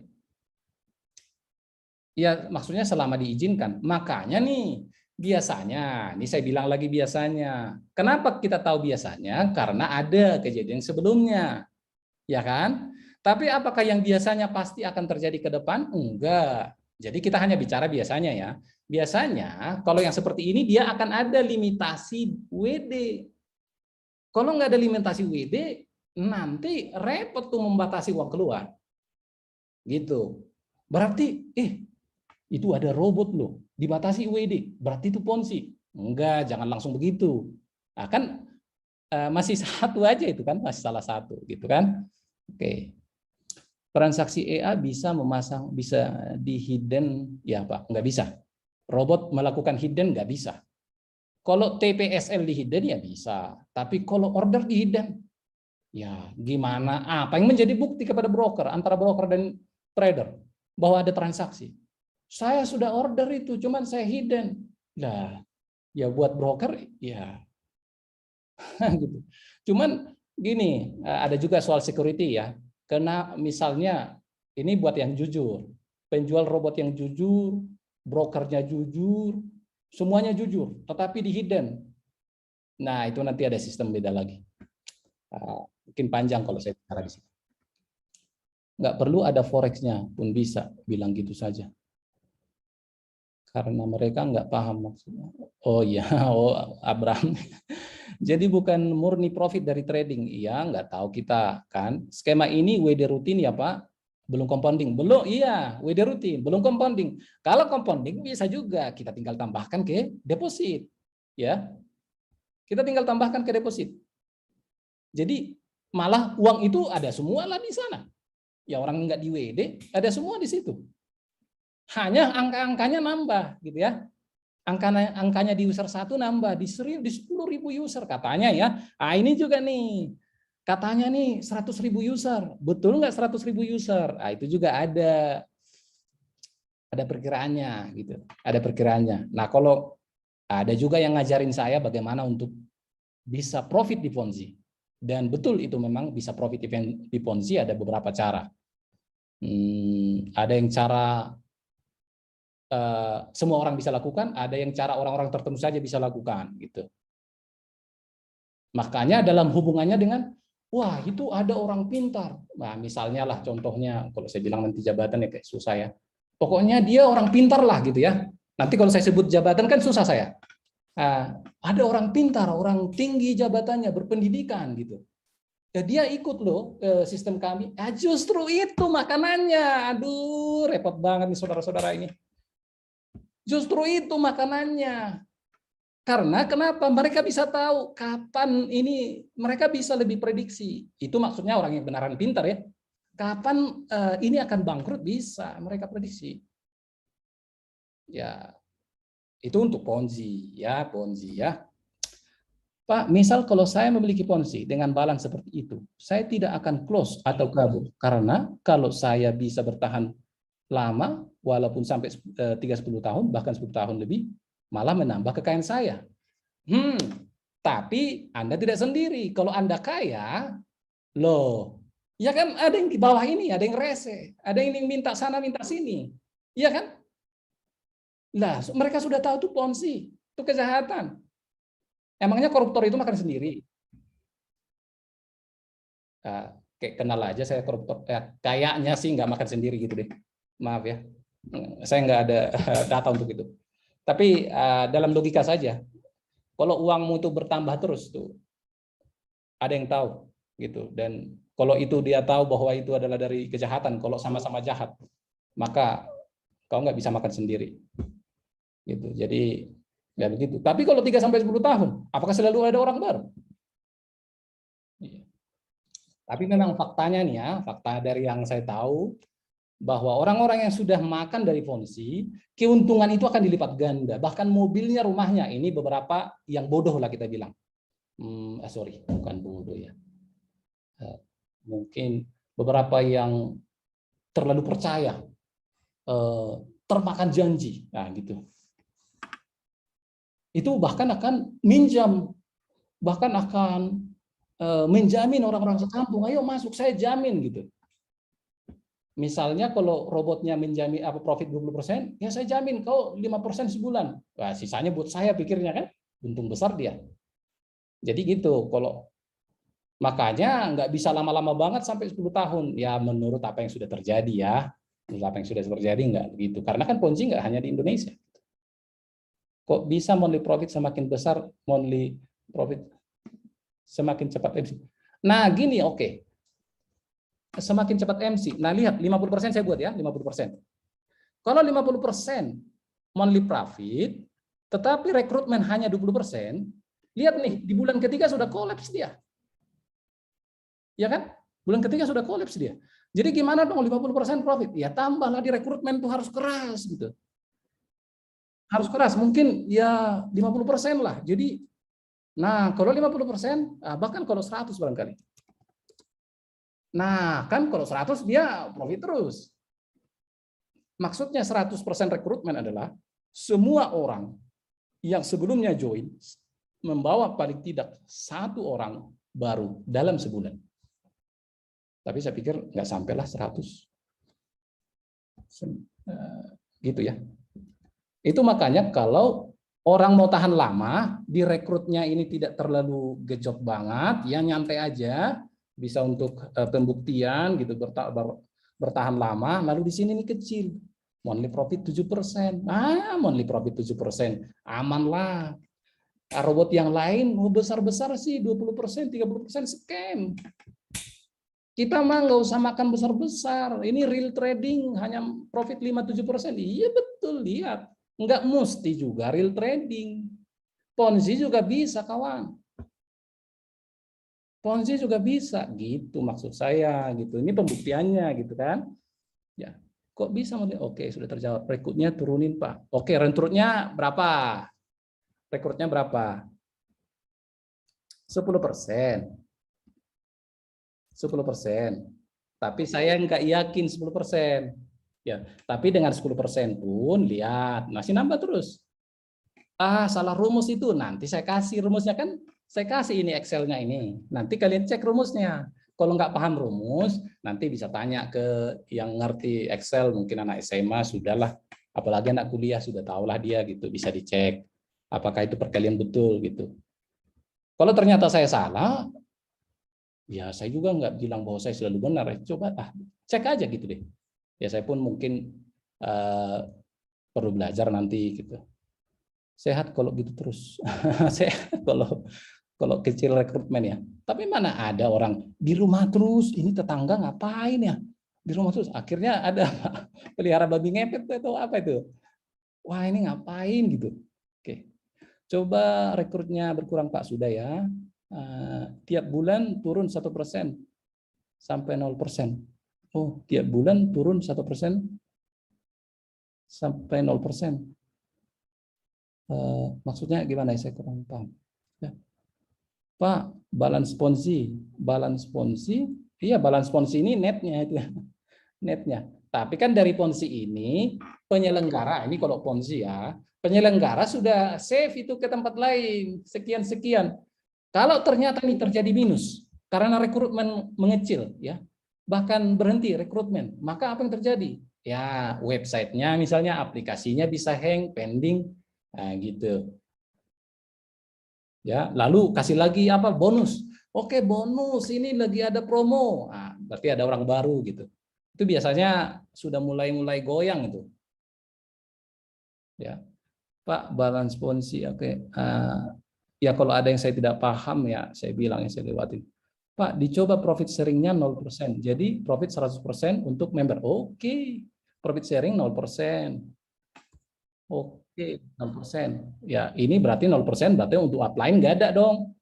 Speaker 1: Ya maksudnya selama diizinkan. Makanya nih biasanya, ini saya bilang lagi biasanya. Kenapa kita tahu biasanya? Karena ada kejadian sebelumnya. Ya kan? Tapi apakah yang biasanya pasti akan terjadi ke depan? Enggak. Jadi kita hanya bicara biasanya ya. Biasanya kalau yang seperti ini dia akan ada limitasi WD. Kalau nggak ada limitasi WD, nanti repot tuh membatasi uang keluar. Gitu. Berarti, itu ada robot loh, dibatasi WD, berarti itu ponzi. Enggak, jangan langsung begitu. Nah, kan masih satu aja itu kan, masih salah satu gitu kan. Oke. Transaksi EA bisa di hidden, ya Pak, nggak bisa. Robot melakukan hidden nggak bisa. Kalau TPSL di hidden ya bisa, tapi kalau order di hidden, ya gimana? Apa yang menjadi bukti kepada broker, antara broker dan trader, bahwa ada transaksi? Saya sudah order itu, cuman saya hidden. Lah, ya buat broker, ya gitu. Cuman gini, ada juga soal security ya. Karena misalnya ini buat yang jujur, penjual robot yang jujur, brokernya jujur, semuanya jujur, tetapi di hidden. Nah itu nanti ada sistem beda lagi. Mungkin panjang kalau saya bicara di sini. Nggak perlu ada forex-nya pun bisa bilang gitu saja. Karena mereka nggak paham maksudnya. Oh iya, oh Abraham. Jadi bukan murni profit dari trading. Iya, nggak tahu kita kan. Skema ini WD rutin ya Pak? Belum compounding. Belum, iya, WD rutin, belum compounding. Kalau compounding bisa juga, kita tinggal tambahkan ke deposit. Ya, kita tinggal tambahkan ke deposit. Jadi malah uang itu ada semua lah di sana. Ya orang nggak di WD, ada semua di situ. Hanya angka-angkanya nambah gitu ya. Angkanya di user 1 nambah di 10.000 user katanya ya. Ini juga nih. Katanya nih 100.000 user. Betul nggak 100.000 user? Itu juga ada perkiraannya gitu. Ada perkiraannya. Nah, kalau ada juga yang ngajarin saya bagaimana untuk bisa profit di Ponzi. Dan betul itu memang bisa profit di Ponzi ada beberapa cara. Ada yang cara semua orang bisa lakukan, ada yang cara orang-orang tertentu saja bisa lakukan gitu. Makanya dalam hubungannya dengan wah itu ada orang pintar. Nah misalnya lah contohnya kalau saya bilang nanti jabatan ya kayak susah ya. Pokoknya dia orang pintar lah gitu ya. Nanti kalau saya sebut jabatan kan susah saya. Ada orang pintar, orang tinggi jabatannya, berpendidikan gitu. Ya, dia ikut loh ke sistem kami. Justru itu makanannya. Aduh repot banget nih saudara-saudara ini. Justru itu makanannya. Karena kenapa? Mereka bisa tahu kapan ini, mereka bisa lebih prediksi. Itu maksudnya orang yang beneran pintar ya. Kapan ini akan bangkrut bisa mereka prediksi. Ya, itu untuk Ponzi ya, Ponzi ya. Pak, misal kalau saya memiliki Ponzi dengan balance seperti itu, saya tidak akan close atau kabur. Karena kalau saya bisa bertahan lama, walaupun sampai 3-10 tahun, bahkan 10 tahun lebih, malah menambah kekayaan saya. Tapi Anda tidak sendiri. Kalau Anda kaya, loh, ya kan ada yang di bawah ini, ada yang rese, ada yang minta sana, minta sini. Iya kan? Lah, mereka sudah tahu itu Ponzi, itu kejahatan. Emangnya koruptor itu makan sendiri? Kayak kenal aja saya koruptor. Kayaknya sih nggak makan sendiri gitu deh. Maaf ya, saya nggak ada data untuk itu. Tapi dalam logika saja, kalau uangmu itu bertambah terus tuh, ada yang tahu gitu. Dan kalau itu dia tahu bahwa itu adalah dari kejahatan, kalau sama-sama jahat, maka kau nggak bisa makan sendiri. Gitu. Jadi ya begitu. Tapi kalau 3-10 tahun, apakah selalu ada orang baru? Iya. Tapi memang faktanya nih ya, fakta dari yang saya tahu, bahwa orang-orang yang sudah makan dari Ponzi, keuntungan itu akan dilipat ganda. Bahkan mobilnya, rumahnya, ini beberapa yang bodoh lah kita bilang. Sorry, bukan bodoh ya. Mungkin beberapa yang terlalu percaya, termakan janji, nah gitu. Itu bahkan akan minjam, bahkan akan menjamin orang-orang sekampung, ayo masuk, saya jamin gitu. Misalnya kalau robotnya menjamin profit 20%, ya saya jamin kau 5% sebulan. Nah, sisanya buat saya, pikirnya kan, untung besar dia. Jadi gitu, kalau makanya nggak bisa lama-lama banget sampai 10 tahun. Ya menurut apa yang sudah terjadi ya. Menurut apa yang sudah terjadi nggak begitu. Karena kan Ponzi nggak hanya di Indonesia. Kok bisa monthly profit semakin besar, monthly profit semakin cepat MC. Nah gini, oke. Semakin cepat MC. Nah lihat, 50% saya buat ya, 50%. Kalau 50% monthly profit, tetapi rekrutmen hanya 20%, lihat nih, di bulan ketiga sudah kolaps dia. Ya kan? Bulan ketiga sudah kolaps dia. Jadi gimana dong 50% profit? Ya tambahlah di rekrutmen tuh harus keras gitu. Harus keras, mungkin ya 50% lah. Jadi, nah kalau 50%, bahkan kalau 100 barangkali. Nah, kan kalau 100 dia profit terus. Maksudnya 100% rekrutmen adalah semua orang yang sebelumnya join membawa paling tidak 1 orang baru dalam sebulan. Tapi saya pikir nggak sampailah 100. Gitu ya. Itu makanya kalau orang mau tahan lama, direkrutnya ini tidak terlalu gejot banget, yang nyantai aja, bisa untuk pembuktian gitu, bertahan lama, lalu di sini ini kecil. Monthly profit 7%. Monthly profit 7%. Aman lah. Robot yang lain mau besar-besar sih 20%, 30% scam. Kita mah nggak usah makan besar-besar. Ini real trading hanya profit 5-7%. Iya betul, lihat. Nggak mesti juga real trading. Ponzi juga bisa, kawan. Ponzi juga bisa, gitu maksud saya. Gitu. Ini pembuktiannya, gitu kan? Ya. Kok bisa? Oke, sudah terjawab. Rekrutnya turunin, Pak. Oke, rekrutnya berapa? Rekrutnya berapa? 10%. 10%. Tapi saya nggak yakin 10%. Ya, tapi dengan 10% pun lihat masih nambah terus. Salah rumus itu, nanti saya kasih rumusnya, kan saya kasih ini Excel-nya ini. Nanti kalian cek rumusnya. Kalau nggak paham rumus, nanti bisa tanya ke yang ngerti Excel, mungkin anak SMA sudahlah, apalagi anak kuliah sudah tahulah dia gitu, bisa dicek apakah itu perkalian betul gitu. Kalau ternyata saya salah, ya saya juga nggak bilang bahwa saya selalu benar. Coba cek aja gitu deh. Ya saya pun mungkin perlu belajar nanti gitu. Sehat kalau gitu terus. Sehat kalau kecil rekrutmen ya. Tapi mana ada orang di rumah terus, ini tetangga ngapain ya? Di rumah terus. Akhirnya ada pelihara babi ngepet atau apa itu. Wah, ini ngapain gitu. Oke. Coba rekrutnya berkurang Pak, sudah ya. Tiap bulan turun 1% sampai 0%. Oh, tiap bulan turun 1% sampai 0%. Maksudnya gimana ya, saya kurang paham. Ya. Pak, balance Ponzi, iya balance Ponzi ini netnya itu, netnya. Tapi kan dari Ponzi ini penyelenggara, ini kalau Ponzi ya, penyelenggara sudah save itu ke tempat lain sekian. Kalau ternyata ini terjadi minus karena rekrutmen mengecil, ya, bahkan berhenti rekrutmen, maka apa yang terjadi? Ya, websitenya misalnya, aplikasinya bisa hang, pending, nah, gitu. Ya, lalu kasih lagi apa? Bonus. Oke, bonus ini lagi ada promo. Nah, berarti ada orang baru gitu. Itu biasanya sudah mulai goyang itu. Ya, Pak, balance Ponzi, oke. Ya kalau ada yang saya tidak paham ya saya bilang, yang saya lewati. Pak, dicoba profit sharingnya 0%. Jadi profit 100% untuk member. Oke. Profit sharing 0%. Oke, 0%. Ya, ini berarti 0% berarti untuk upline nggak ada dong.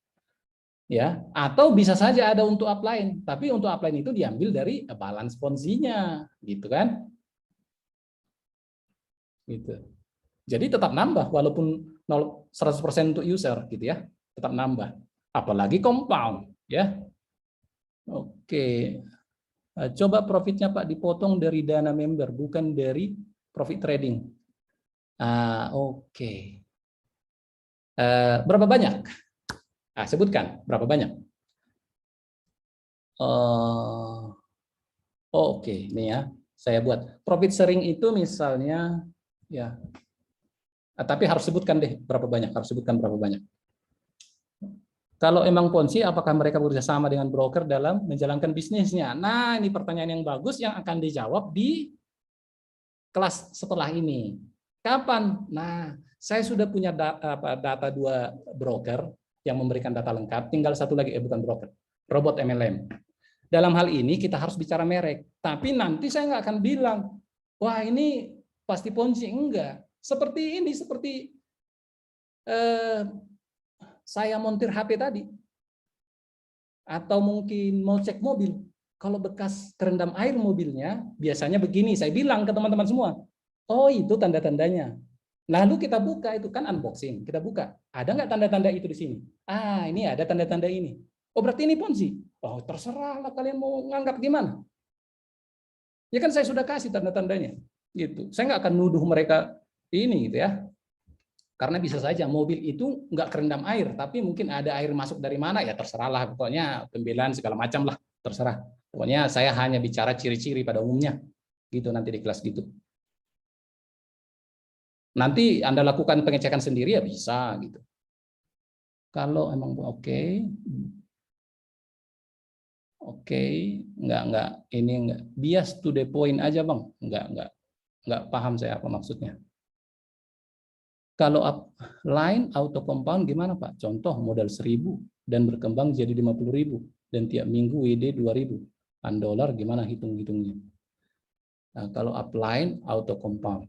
Speaker 1: ya, atau bisa saja ada untuk upline, tapi untuk upline itu diambil dari balance Ponzi-nya, gitu kan? Gitu. Jadi tetap nambah walaupun 100% untuk user gitu ya, tetap nambah. Apalagi compound ya. Oke. Coba profitnya Pak dipotong dari dana member bukan dari profit trading. Oke. Berapa banyak? Sebutkan berapa banyak. Oke, ini ya. Saya buat profit sharing itu misalnya ya. Tapi harus sebutkan deh berapa banyak, harus sebutkan berapa banyak. Kalau emang Ponzi, apakah mereka bekerja sama dengan broker dalam menjalankan bisnisnya? Nah, ini pertanyaan yang bagus yang akan dijawab di kelas setelah ini. Kapan? Nah, saya sudah punya data 2 broker yang memberikan data lengkap, tinggal satu lagi, bukan broker, robot MLM. Dalam hal ini kita harus bicara merek, tapi nanti saya nggak akan bilang, wah ini pasti Ponzi, enggak. Seperti ini, seperti saya montir HP tadi, atau mungkin mau cek mobil, kalau bekas terendam air mobilnya, biasanya begini, saya bilang ke teman-teman semua, oh itu tanda-tandanya. Lalu kita buka, itu kan unboxing, kita buka, ada nggak tanda-tanda itu di sini? Ini ada tanda-tanda ini. Oh berarti ini Ponzi? Oh terserah lah kalian mau nganggap gimana. Ya kan saya sudah kasih tanda-tandanya. Gitu. Saya nggak akan nuduh mereka ini gitu ya. Karena bisa saja mobil itu nggak kerendam air, tapi mungkin ada air masuk dari mana, ya terserahlah, pokoknya pembelaan segala macam lah, terserah. Pokoknya saya hanya bicara ciri-ciri pada umumnya, gitu nanti di kelas gitu. Nanti Anda lakukan pengecekan sendiri ya bisa gitu. Kalau emang oke, nggak ini nggak bias to the point aja bang, nggak paham saya apa maksudnya. Kalau upline auto compound gimana Pak? Contoh modal 1.000 dan berkembang jadi 50.000 dan tiap minggu WD 2.000. $1 gimana hitung-hitungnya? Nah, kalau upline auto compound.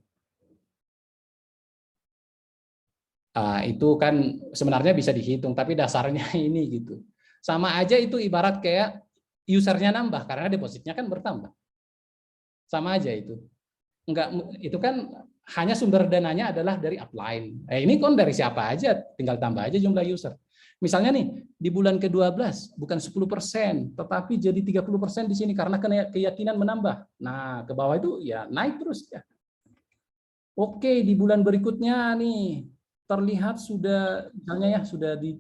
Speaker 1: Itu kan sebenarnya bisa dihitung, tapi dasarnya ini gitu. Sama aja itu ibarat kayak usernya nambah karena depositnya kan bertambah. Sama aja itu. Enggak, itu kan hanya sumber dananya adalah dari upline. Ini kan dari siapa aja, tinggal tambah aja jumlah user. Misalnya nih, di bulan ke-12 bukan 10%, tetapi jadi 30% di sini karena keyakinan menambah. Nah, ke bawah itu ya naik terus ya. Oke, di bulan berikutnya nih terlihat sudah misalnya ya sudah di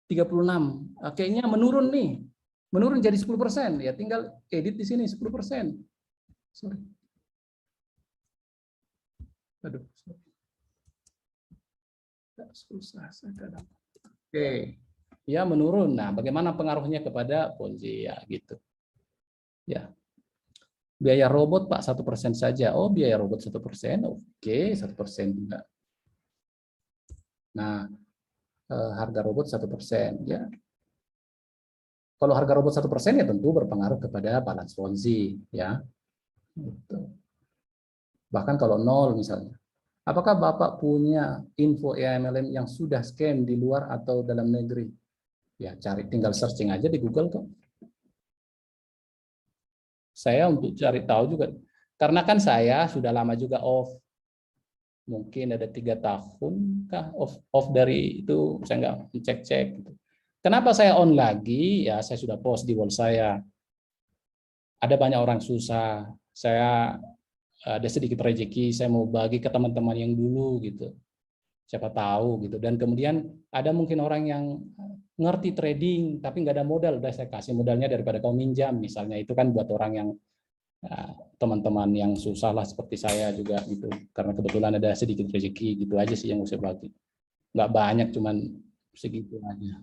Speaker 1: 36. Kayaknya menurun nih. Menurun jadi 10%, ya tinggal edit di sini 10%. Sorry. Aduh. Susah kadang. Oke. Ya menurun. Nah, bagaimana pengaruhnya kepada Ponzi ya gitu. Ya. Biaya robot Pak 1% saja. Oh, biaya robot 1%. Oke, 1% juga. Nah, harga robot 1%. Ya. Kalau harga robot 1% ya tentu berpengaruh kepada balance Ponzi ya. Gitu. Bahkan kalau 0 misalnya. Apakah Bapak punya info MLM yang sudah scam di luar atau dalam negeri? Ya, tinggal searching aja di Google kok. Saya untuk cari tahu juga, karena kan saya sudah lama juga off, mungkin ada 3 tahun kah off dari itu, saya nggak cek-cek. Gitu. Kenapa saya on lagi? Ya, saya sudah post di wall saya. Ada banyak orang susah, saya ada sedikit rezeki, saya mau bagi ke teman-teman yang dulu gitu. Siapa tahu gitu. Dan kemudian ada mungkin orang yang ngerti trading tapi nggak ada modal, udah saya kasih modalnya daripada kau minjam misalnya. Itu kan buat orang yang teman-teman yang susah lah seperti saya juga gitu. Karena kebetulan ada sedikit rezeki gitu aja sih yang saya bagi. Nggak banyak, cuman segitu aja.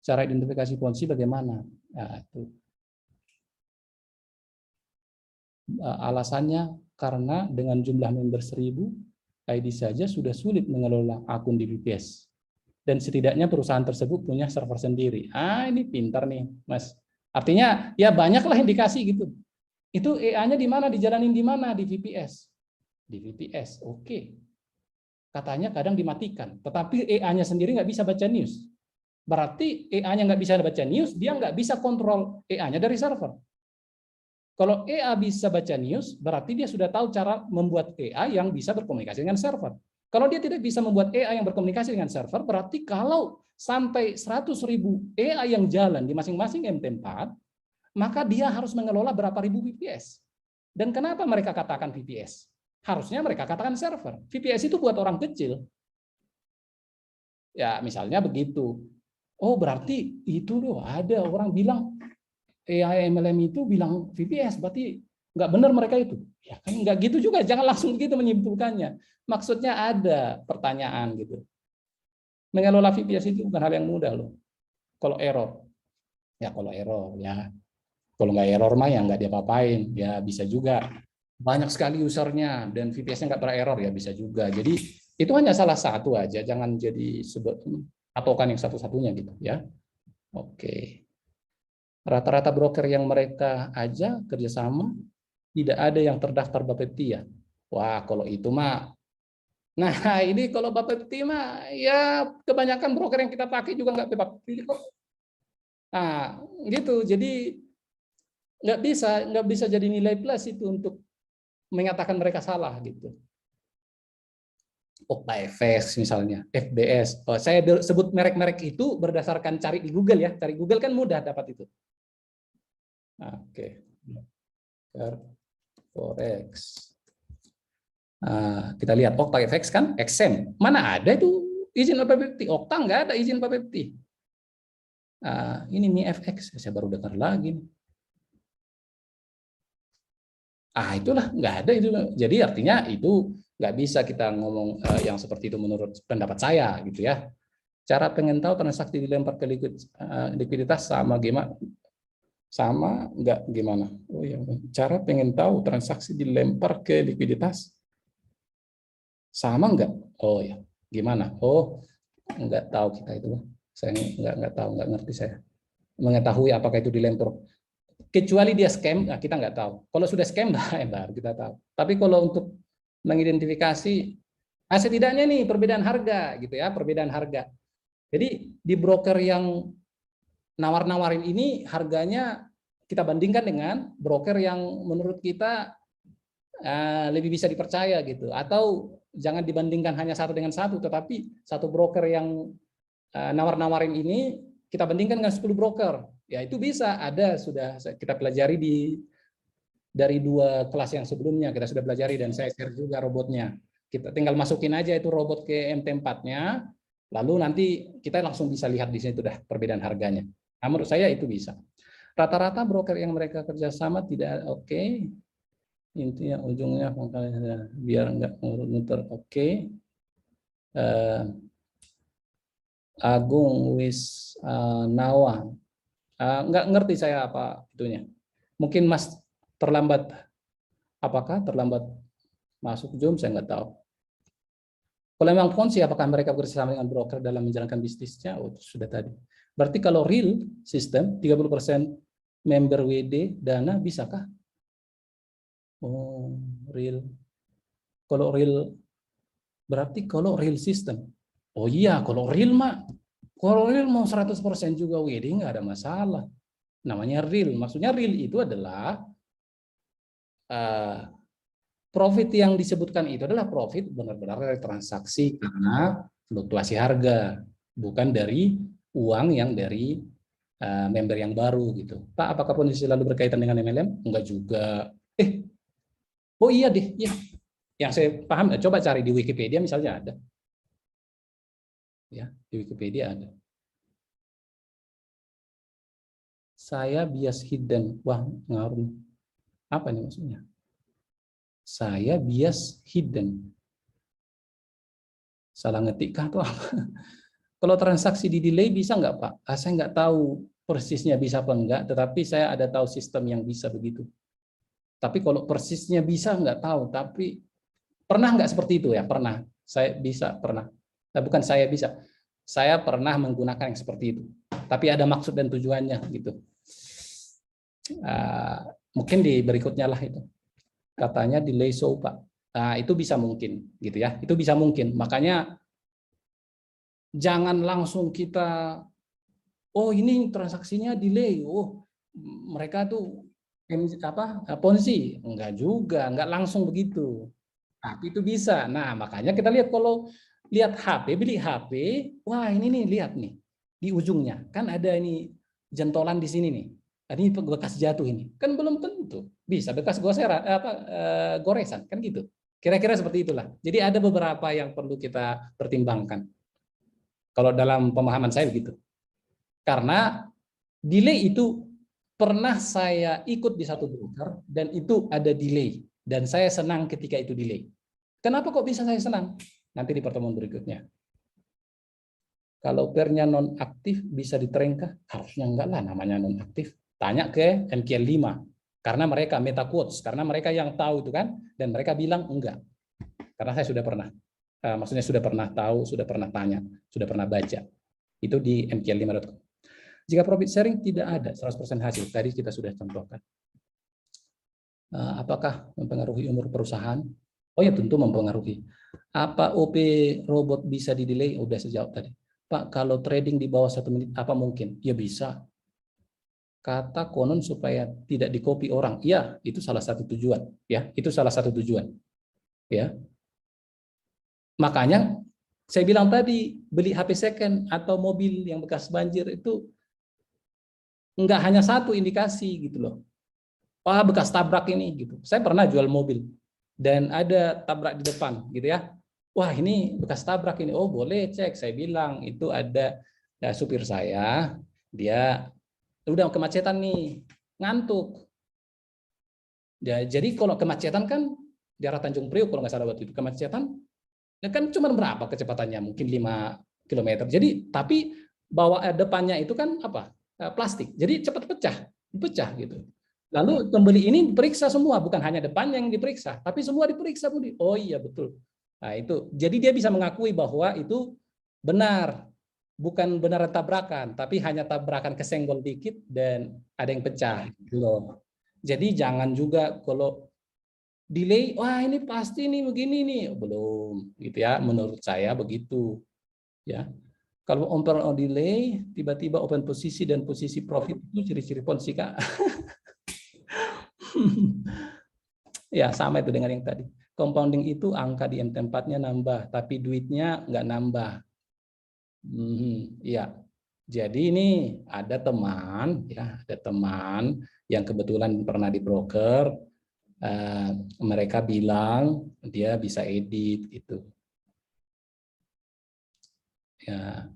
Speaker 1: Cara identifikasi Ponzi bagaimana? Nah, itu. Alasannya karena dengan jumlah member 1.000 ID saja sudah sulit mengelola akun di VPS. Dan setidaknya perusahaan tersebut punya server sendiri. Ini pintar nih, Mas. Artinya ya banyaklah indikasi gitu. Itu EA-nya di mana, dijalanin di mana, di VPS. Di VPS, oke. Katanya kadang dimatikan, tetapi EA-nya sendiri nggak bisa baca news. berarti EA-nya nggak bisa baca news, dia nggak bisa kontrol EA-nya dari server. Kalau EA bisa baca news, berarti dia sudah tahu cara membuat EA yang bisa berkomunikasi dengan server. Kalau dia tidak bisa membuat EA yang berkomunikasi dengan server, berarti kalau sampai 100.000 EA yang jalan di masing-masing MT4, maka dia harus mengelola berapa ribu VPS. Dan kenapa mereka katakan VPS? Harusnya mereka katakan server. VPS itu buat orang kecil. Ya, misalnya begitu. Oh, berarti itu loh, ada orang bilang AI MLM itu bilang VPS, berarti nggak benar mereka itu. Ya kan nggak gitu juga, jangan langsung gitu menyimpulkannya. Maksudnya ada pertanyaan gitu. Mengelola VPS itu bukan hal yang mudah loh. Kalau error, ya kalau nggak error mah ya nggak diapa-apain, ya bisa juga. Banyak sekali usernya dan VPS-nya nggak error ya bisa juga. Jadi itu hanya salah satu aja, jangan jadi patokan yang satu-satunya gitu ya. Oke. Rata-rata broker yang mereka aja kerjasama tidak ada yang terdaftar Bapepti ya. Wah, kalau itu mah, nah ini kalau Bapepti mah ya kebanyakan broker yang kita pakai juga nggak Bapepti kok. Nah, gitu. Jadi nggak bisa jadi nilai plus itu untuk mengatakan mereka salah gitu. OktaFX misalnya, FBS. Oh, saya sebut merek-merek itu berdasarkan cari di Google ya. Cari Google kan mudah dapat itu. Oke. Forex. Kita lihat OktaFX kan, XM. Mana ada itu izin Bapepti? Okta nggak ada izin Bapepti. Ini MiFX, saya baru dengar lagi. Itulah nggak ada itu. Jadi artinya itu nggak bisa kita ngomong yang seperti itu menurut pendapat saya gitu ya. Cara pengen tahu transaksi dilempar ke likuiditas sama gimana? Sama nggak gimana? Oh ya, cara pengen tahu transaksi dilempar ke likuiditas sama nggak? Oh ya, gimana? Oh, nggak tahu kita itu. Saya nggak tahu, nggak ngerti saya. Mengetahui apakah itu dilempar. Kecuali dia scam, nah kita nggak tahu. Kalau sudah scam, baru kita tahu. Tapi kalau untuk mengidentifikasi, setidaknya nih perbedaan harga gitu ya, perbedaan harga. Jadi di broker yang nawar-nawarin ini harganya kita bandingkan dengan broker yang menurut kita lebih bisa dipercaya gitu, atau jangan dibandingkan hanya satu dengan satu, tetapi satu broker yang nawar-nawarin ini kita bandingkan dengan 10 broker, ya itu bisa ada, sudah kita pelajari dari 2 kelas yang sebelumnya kita sudah pelajari dan saya share juga robotnya. Kita tinggal masukin aja itu robot ke MT4-nya, lalu nanti kita langsung bisa lihat di sini sudah perbedaan harganya. Nah, menurut saya itu bisa. Rata-rata broker yang mereka kerjasama tidak oke. Intinya ujungnya biar nggak muter. Oke. Agung Nawa. Nggak ngerti saya apa itunya. Mungkin Mas terlambat. Apakah terlambat masuk Zoom? Saya nggak tahu. Kalau memang Fonsi, apakah mereka bekerjasama dengan broker dalam menjalankan bisnisnya? Oh, sudah tadi. Berarti kalau real sistem 30% member WD dana bisakah? Oh, real. Kalau real berarti kalau real system. Oh iya, kalau real mau 100% juga WD nggak ada masalah. Namanya real. Maksudnya real itu adalah profit yang disebutkan itu adalah profit benar-benar dari transaksi karena fluktuasi harga, bukan dari uang yang dari member yang baru gitu. Pak, apakah kondisi selalu berkaitan dengan MLM? Enggak juga. Oh iya deh, ya. Yang saya paham, coba cari di Wikipedia misalnya ada. Ya, di Wikipedia ada. Saya bias hidden. Wah, ngaruh. Apa nih maksudnya? Saya bias hidden. Salah ngetik kah atau apa? Kalau transaksi di delay bisa nggak Pak? Saya nggak tahu persisnya bisa apa enggak, tetapi saya ada tahu sistem yang bisa begitu. Tapi kalau persisnya bisa nggak tahu, tapi pernah nggak seperti itu ya? Pernah. Saya bisa, pernah. Bukan saya bisa. Saya pernah menggunakan yang seperti itu. Tapi ada maksud dan tujuannya gitu. Mungkin di berikutnya lah itu. Katanya delay show Pak. Itu bisa mungkin gitu ya. Itu bisa mungkin. Makanya jangan langsung kita oh ini transaksinya delay, oh mereka tuh Ponzi. Enggak juga, enggak langsung begitu. Tapi itu bisa. Nah, makanya kita lihat kalau lihat HP, beli HP, wah ini nih lihat nih di ujungnya kan ada ini jentolan di sini nih. Ini bekas jatuh ini. Kan belum tentu bisa bekas goresan kan gitu. Kira-kira seperti itulah. Jadi ada beberapa yang perlu kita pertimbangkan. Kalau dalam pemahaman saya begitu. Karena delay itu pernah saya ikut di satu broker dan itu ada delay dan saya senang ketika itu delay. Kenapa kok bisa saya senang? Nanti di pertemuan berikutnya. Kalau pairnya non aktif bisa diterengkah? Harusnya enggak lah, namanya non aktif. Tanya ke MQL 5 karena mereka meta quotes, karena mereka yang tahu itu kan, dan mereka bilang enggak. Karena saya sudah pernah, maksudnya sudah pernah tahu, sudah pernah tanya, sudah pernah baca. Itu di mql5.com. Jika profit sharing tidak ada 100% hasil, tadi kita sudah contohkan. Apakah mempengaruhi umur perusahaan? Oh ya, tentu mempengaruhi. Apa OP robot bisa di-delay? Udah sejauh tadi. Pak, kalau trading di bawah 1 menit, apa mungkin? Ya bisa. Kata konon supaya tidak di-copy orang. Iya, itu salah satu tujuan. Ya, itu salah satu tujuan. Ya, makanya saya bilang tadi, beli HP second atau mobil yang bekas banjir itu enggak hanya satu indikasi gitu loh. Wah, bekas tabrak ini gitu. Saya pernah jual mobil dan ada tabrak di depan gitu ya. Wah, ini bekas tabrak ini. Oh, boleh cek. Saya bilang itu ada supir saya, dia udah kemacetan nih, ngantuk. Ya, jadi kalau kemacetan kan di arah Tanjung Priok kalau nggak salah waktu itu kemacetan, ya kan cuma berapa kecepatannya? Mungkin 5 km. Jadi tapi bawa depannya itu kan apa? Plastik. Jadi cepat pecah gitu. Lalu pembeli ini diperiksa semua, bukan hanya depannya yang diperiksa, tapi semua diperiksa, Budi. Oh iya betul. Nah itu, jadi dia bisa mengakui bahwa itu benar, bukan benar tabrakan, tapi hanya tabrakan kesenggol dikit dan ada yang pecah. Gitu loh. Jadi jangan juga kalau delay, wah ini pasti nih begini nih, belum, gitu ya. Menurut saya begitu, ya. Kalau open on delay, tiba-tiba open posisi dan posisi profit itu ciri-ciri Ponzi, Kak. Ya, sama itu dengan yang tadi. Compounding itu angka di MT4-nya nambah, tapi duitnya nggak nambah. Ya, jadi ini ada teman, ya, ada teman yang kebetulan pernah di broker. Mereka bilang dia bisa edit gitu. Ya,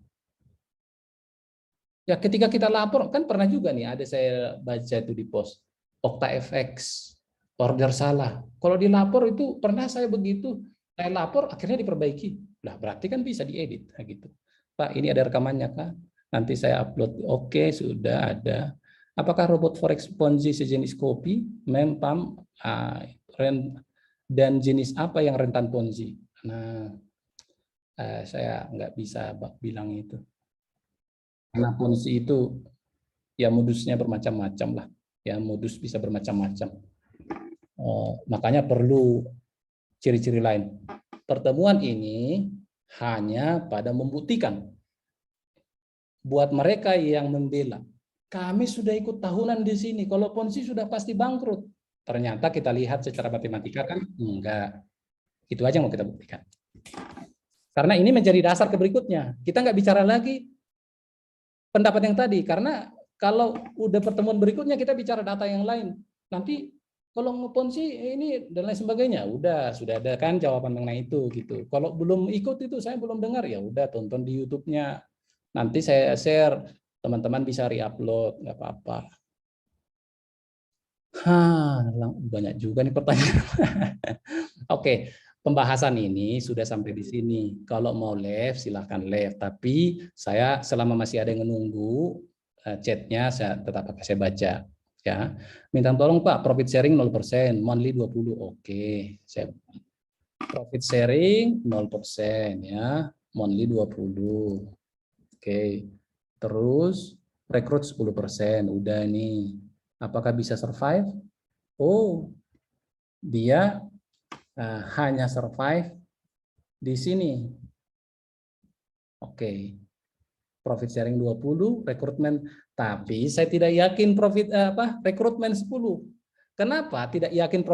Speaker 1: ya ketika kita lapor kan pernah juga nih ada saya baca itu di post OktaFX order salah. Kalau dilapor itu pernah saya begitu, saya lapor akhirnya diperbaiki. Lah berarti kan bisa diedit gitu. Pak, ini ada rekamannya Kak. Nanti saya upload. Oke, sudah ada. Apakah robot forex Ponzi sejenis kopi, mempam, dan jenis apa yang rentan Ponzi? Nah, saya nggak bisa bilang itu. Karena Ponzi itu ya modusnya bermacam-macam lah. Ya modus bisa bermacam-macam. Makanya perlu ciri-ciri lain. Pertemuan ini hanya pada membuktikan buat mereka yang membela. Kami sudah ikut tahunan di sini. Kalau Ponzi sudah pasti bangkrut. Ternyata kita lihat secara matematika kan enggak. Itu aja yang mau kita buktikan. Karena ini menjadi dasar ke berikutnya. Kita nggak bicara lagi pendapat yang tadi. Karena kalau udah pertemuan berikutnya kita bicara data yang lain. Nanti kalau ngeponzi ini dan lain sebagainya, udah sudah ada kan jawaban mengenai itu gitu. Kalau belum ikut itu saya belum dengar, ya udah tonton di YouTube-nya. Nanti saya share, teman-teman bisa re-upload, nggak apa-apa. Banyak juga nih pertanyaan. Oke, pembahasan ini sudah sampai di sini. Kalau mau live silahkan live, tapi saya selama masih ada yang menunggu chatnya saya tetap akan saya baca. Ya, minta tolong Pak, profit sharing 0%, monthly 20. Oke, saya profit sharing 0% ya, monthly 20. Oke. Terus rekrut 10%, udah nih. Apakah bisa survive? Oh, dia hanya survive di sini. Oke. profit sharing 20, rekrutmen. Tapi saya tidak yakin rekrutmen 10. Kenapa tidak yakin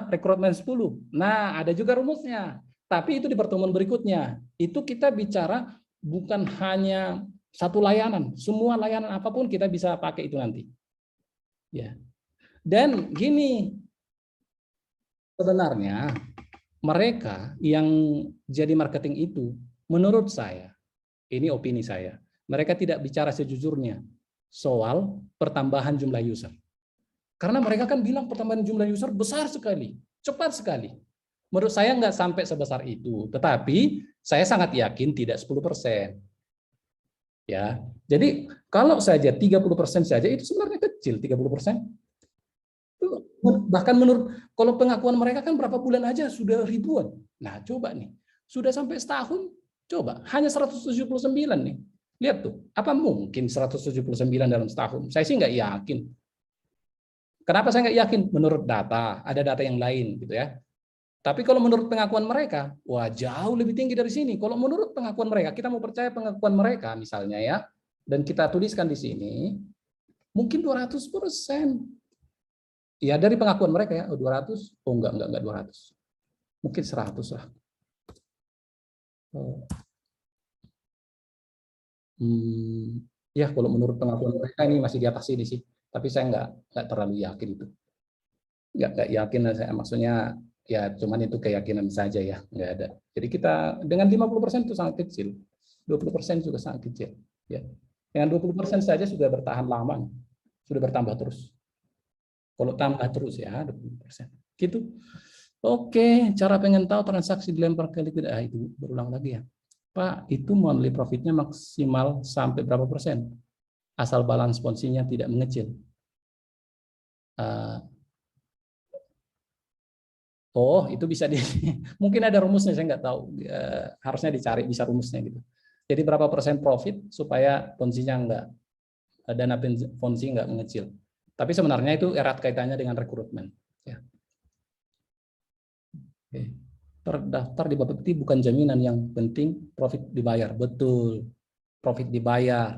Speaker 1: rekrutmen 10? Nah, ada juga rumusnya. Tapi itu di pertemuan berikutnya. Itu kita bicara bukan hanya satu layanan, semua layanan apapun kita bisa pakai itu nanti. Ya. Dan gini, sebenarnya mereka yang jadi marketing itu, menurut saya, ini opini saya, mereka tidak bicara sejujurnya soal pertambahan jumlah user. Karena mereka kan bilang pertambahan jumlah user besar sekali, cepat sekali. Menurut saya nggak sampai sebesar itu, tetapi saya sangat yakin tidak 10%. Ya, jadi kalau saja 30% saja itu sebenarnya kecil, 30%. Bahkan menurut kalau pengakuan mereka kan berapa bulan aja sudah ribuan. Nah, coba nih, sudah sampai setahun, coba hanya 179 nih. Lihat tuh, apa mungkin 179 dalam setahun? Saya sih nggak yakin. Kenapa saya nggak yakin? Menurut data, ada data yang lain gitu ya. Tapi kalau menurut pengakuan mereka, wah jauh lebih tinggi dari sini. Kalau menurut pengakuan mereka, kita mau percaya pengakuan mereka misalnya ya, dan kita tuliskan di sini, mungkin 200%. Ya dari pengakuan mereka ya, 200, oh enggak 200. Mungkin 100 lah. Ya kalau menurut pengakuan mereka ini masih di atas ini sih. Tapi saya nggak terlalu yakin itu. Nggak yakin saya, maksudnya ya cuman itu keyakinan saja ya, nggak ada. Jadi kita dengan 50% itu sangat kecil, 20% juga sangat kecil. Ya. Dengan 20% saja sudah bertahan lama, sudah bertambah terus. Kalau tambah terus ya 20%. Gitu. Oke, cara pengen tahu transaksi dilempar ke likuid. Itu berulang lagi ya. Pak, itu monthly profitnya maksimal sampai berapa persen? Asal balance ponsinya tidak mengecil. Oh, itu bisa mungkin ada rumusnya, saya nggak tahu. Harusnya dicari bisa rumusnya gitu. Jadi berapa persen profit supaya ponsinya nggak, dana ponsi nggak mengecil. Tapi sebenarnya itu erat kaitannya dengan rekrutmen. Ya. Oke. Terdaftar di Bapepti bukan jaminan, yang penting profit dibayar. Betul, profit dibayar.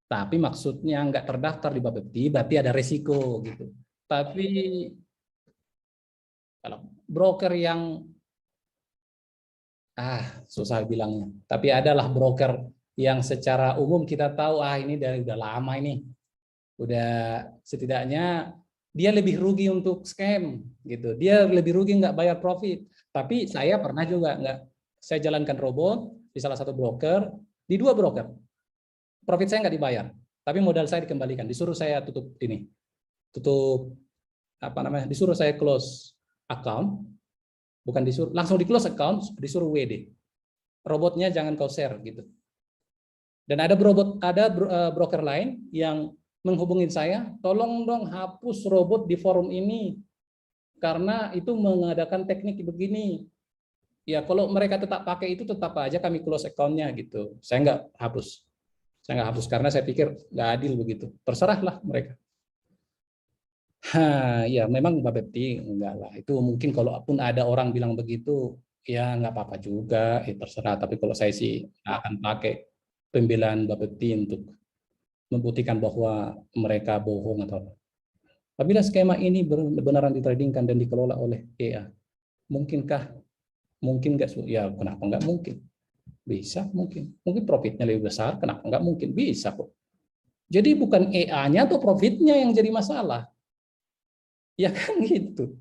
Speaker 1: Tapi maksudnya nggak terdaftar di Bapepti berarti ada resiko gitu. Tapi kalau broker yang susah bilangnya. Tapi adalah broker yang secara umum kita tahu ini dari udah lama ini. Udah setidaknya dia lebih rugi untuk scam gitu. Dia lebih rugi nggak bayar profit. Tapi saya pernah juga saya jalankan robot di salah satu broker, di 2 broker. Profit saya nggak dibayar, tapi modal saya dikembalikan. Disuruh saya tutup disuruh saya close account, bukan disuruh langsung di close account, disuruh WD. Robotnya jangan kau share gitu. Dan ada broker lain yang menghubungin saya, tolong dong hapus robot di forum ini karena itu mengadakan teknik begini. Ya kalau mereka tetap pakai itu, tetap aja kami close account-nya gitu. Saya nggak hapus karena saya pikir nggak adil begitu. Terserahlah mereka. Ya memang Bapepti enggak lah. Itu mungkin kalaupun ada orang bilang begitu, ya nggak apa-apa juga, terserah. Tapi kalau saya sih akan pakai pembelaan Bapepti untuk membuktikan bahwa mereka bohong atau apa. Apabila skema ini benar-benar ditradingkan dan dikelola oleh EA, mungkinkah? Mungkin nggak? Ya kenapa nggak mungkin? Bisa mungkin. Mungkin profitnya lebih besar, kenapa nggak mungkin? Bisa kok. Jadi bukan EA-nya atau profitnya yang jadi masalah. Ya kan gitu.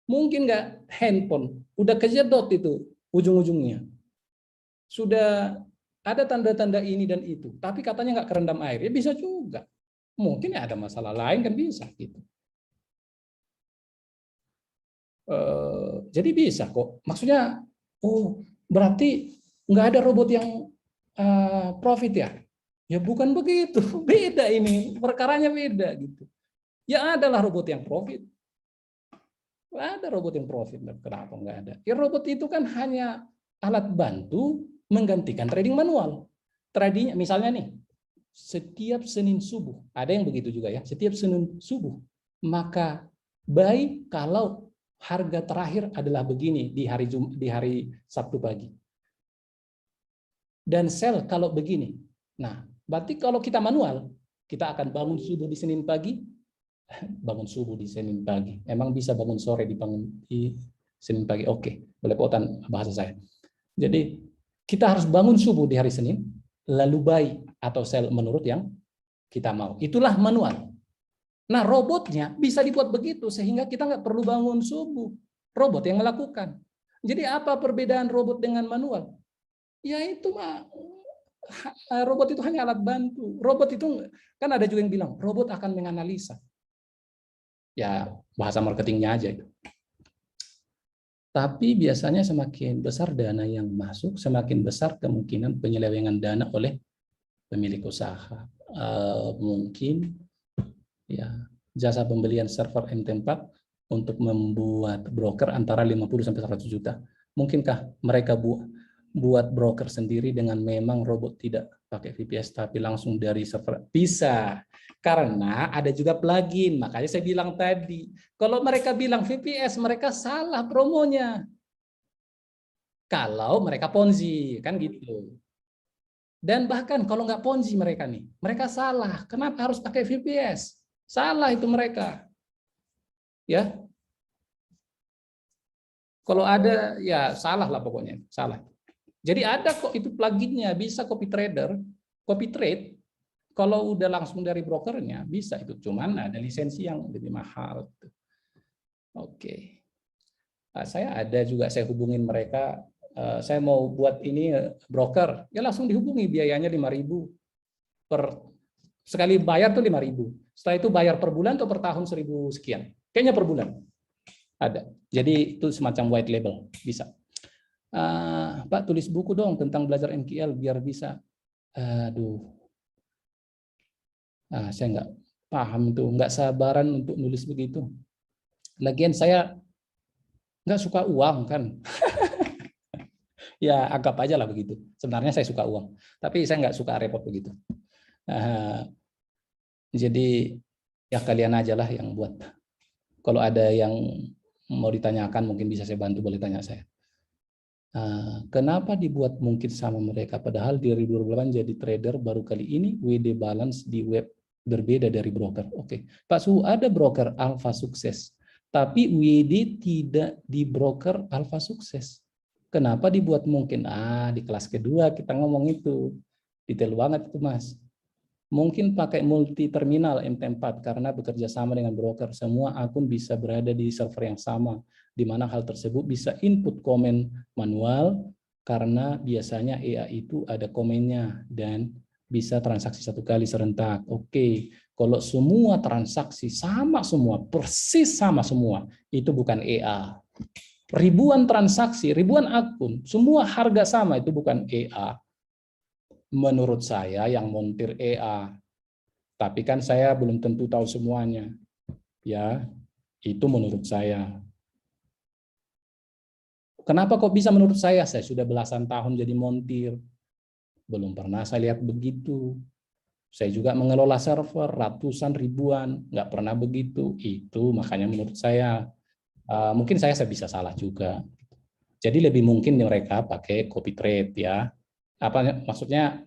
Speaker 1: Mungkin nggak handphone, udah kejedot itu ujung-ujungnya. Sudah ada tanda-tanda ini dan itu, tapi katanya nggak kerendam air. Ya bisa juga. Mungkin ya ada masalah lain kan bisa gitu. Jadi bisa kok. Maksudnya, berarti nggak ada robot yang profit ya? Ya bukan begitu. Beda ini, perkaranya beda gitu. Ya adalah robot yang profit. Ada robot yang profit, kenapa nggak ada? Ya robot itu kan hanya alat bantu menggantikan trading manual. Trading, misalnya nih, setiap Senin subuh, ada yang begitu juga ya, setiap Senin subuh, maka baik kalau harga terakhir adalah begini di hari Sabtu pagi. Dan sel kalau begini. Nah, berarti kalau kita manual, kita akan bangun subuh di Senin pagi, bangun subuh di Senin pagi. Emang bisa bangun sore di Senin pagi? Oke, belepotan bahasa saya. Jadi kita harus bangun subuh di hari Senin, lalu buy atau sell menurut yang kita mau. Itulah manual. Nah, robotnya bisa dibuat begitu sehingga kita nggak perlu bangun subuh. Robot yang melakukan. Jadi apa perbedaan robot dengan manual? Ya itu mah, robot itu hanya alat bantu. Robot itu kan ada juga yang bilang robot akan menganalisa. Ya bahasa marketingnya aja itu. Tapi biasanya semakin besar dana yang masuk, semakin besar kemungkinan penyelewengan dana oleh pemilik usaha. Mungkin ya jasa pembelian server MT4 untuk membuat broker antara 50 sampai 100 juta. Mungkinkah mereka buat broker sendiri dengan memang robot tidak pakai VPS tapi langsung dari server? Bisa. Karena ada juga plugin. Makanya saya bilang tadi, kalau mereka bilang VPS, mereka salah promonya. Kalau mereka Ponzi, kan gitu. Dan bahkan kalau nggak Ponzi mereka nih, mereka salah. Kenapa harus pakai VPS? Salah itu mereka. Ya. Kalau ada, ya salah lah pokoknya. Salah. Jadi ada kok itu pluginnya, bisa copy trader, copy trade. Kalau udah langsung dari brokernya, bisa itu. Cuman ada lisensi yang lebih mahal. Oke. Saya ada juga, saya hubungin mereka, saya mau buat ini broker, ya langsung dihubungi, biayanya 5.000 per sekali bayar tuh 5.000. Setelah itu bayar per bulan atau per tahun 1.000 sekian. Kayaknya per bulan ada. Jadi itu semacam white label, bisa. Pak, tulis buku dong tentang belajar MQL biar bisa. Aduh, saya nggak paham tuh, nggak sabaran untuk nulis begitu. Lagian saya nggak suka uang kan. Ya anggap aja lah begitu. Sebenarnya saya suka uang, tapi saya nggak suka repot begitu. Jadi ya kalian aja lah yang buat. Kalau ada yang mau ditanyakan mungkin bisa saya bantu, boleh tanya saya. Kenapa dibuat mungkin sama mereka, padahal di 2008 jadi trader baru kali ini WD balance di web berbeda dari broker. Oke, Pak Suhu, ada broker Alpha Sukses, tapi WD tidak di broker Alpha Sukses. Kenapa dibuat mungkin? Di kelas kedua kita ngomong itu. Detail banget itu, Mas. Mungkin pakai multi terminal MT4 karena bekerja sama dengan broker. Semua akun bisa berada di server yang sama, di mana hal tersebut bisa input komen manual karena biasanya EA itu ada komennya dan bisa transaksi satu kali serentak. Oke, kalau semua transaksi sama semua, persis sama semua, itu bukan EA. Ribuan transaksi, ribuan akun, semua harga sama, itu bukan EA. Menurut saya yang montir EA. Tapi kan saya belum tentu tahu semuanya. Ya, itu menurut saya. Kenapa kok bisa menurut saya? Saya sudah belasan tahun jadi montir. Belum pernah saya lihat begitu. Saya juga mengelola server ratusan ribuan, nggak pernah begitu. Itu makanya menurut saya, mungkin saya bisa salah juga. Jadi lebih mungkin mereka pakai copy trade ya. Apa maksudnya?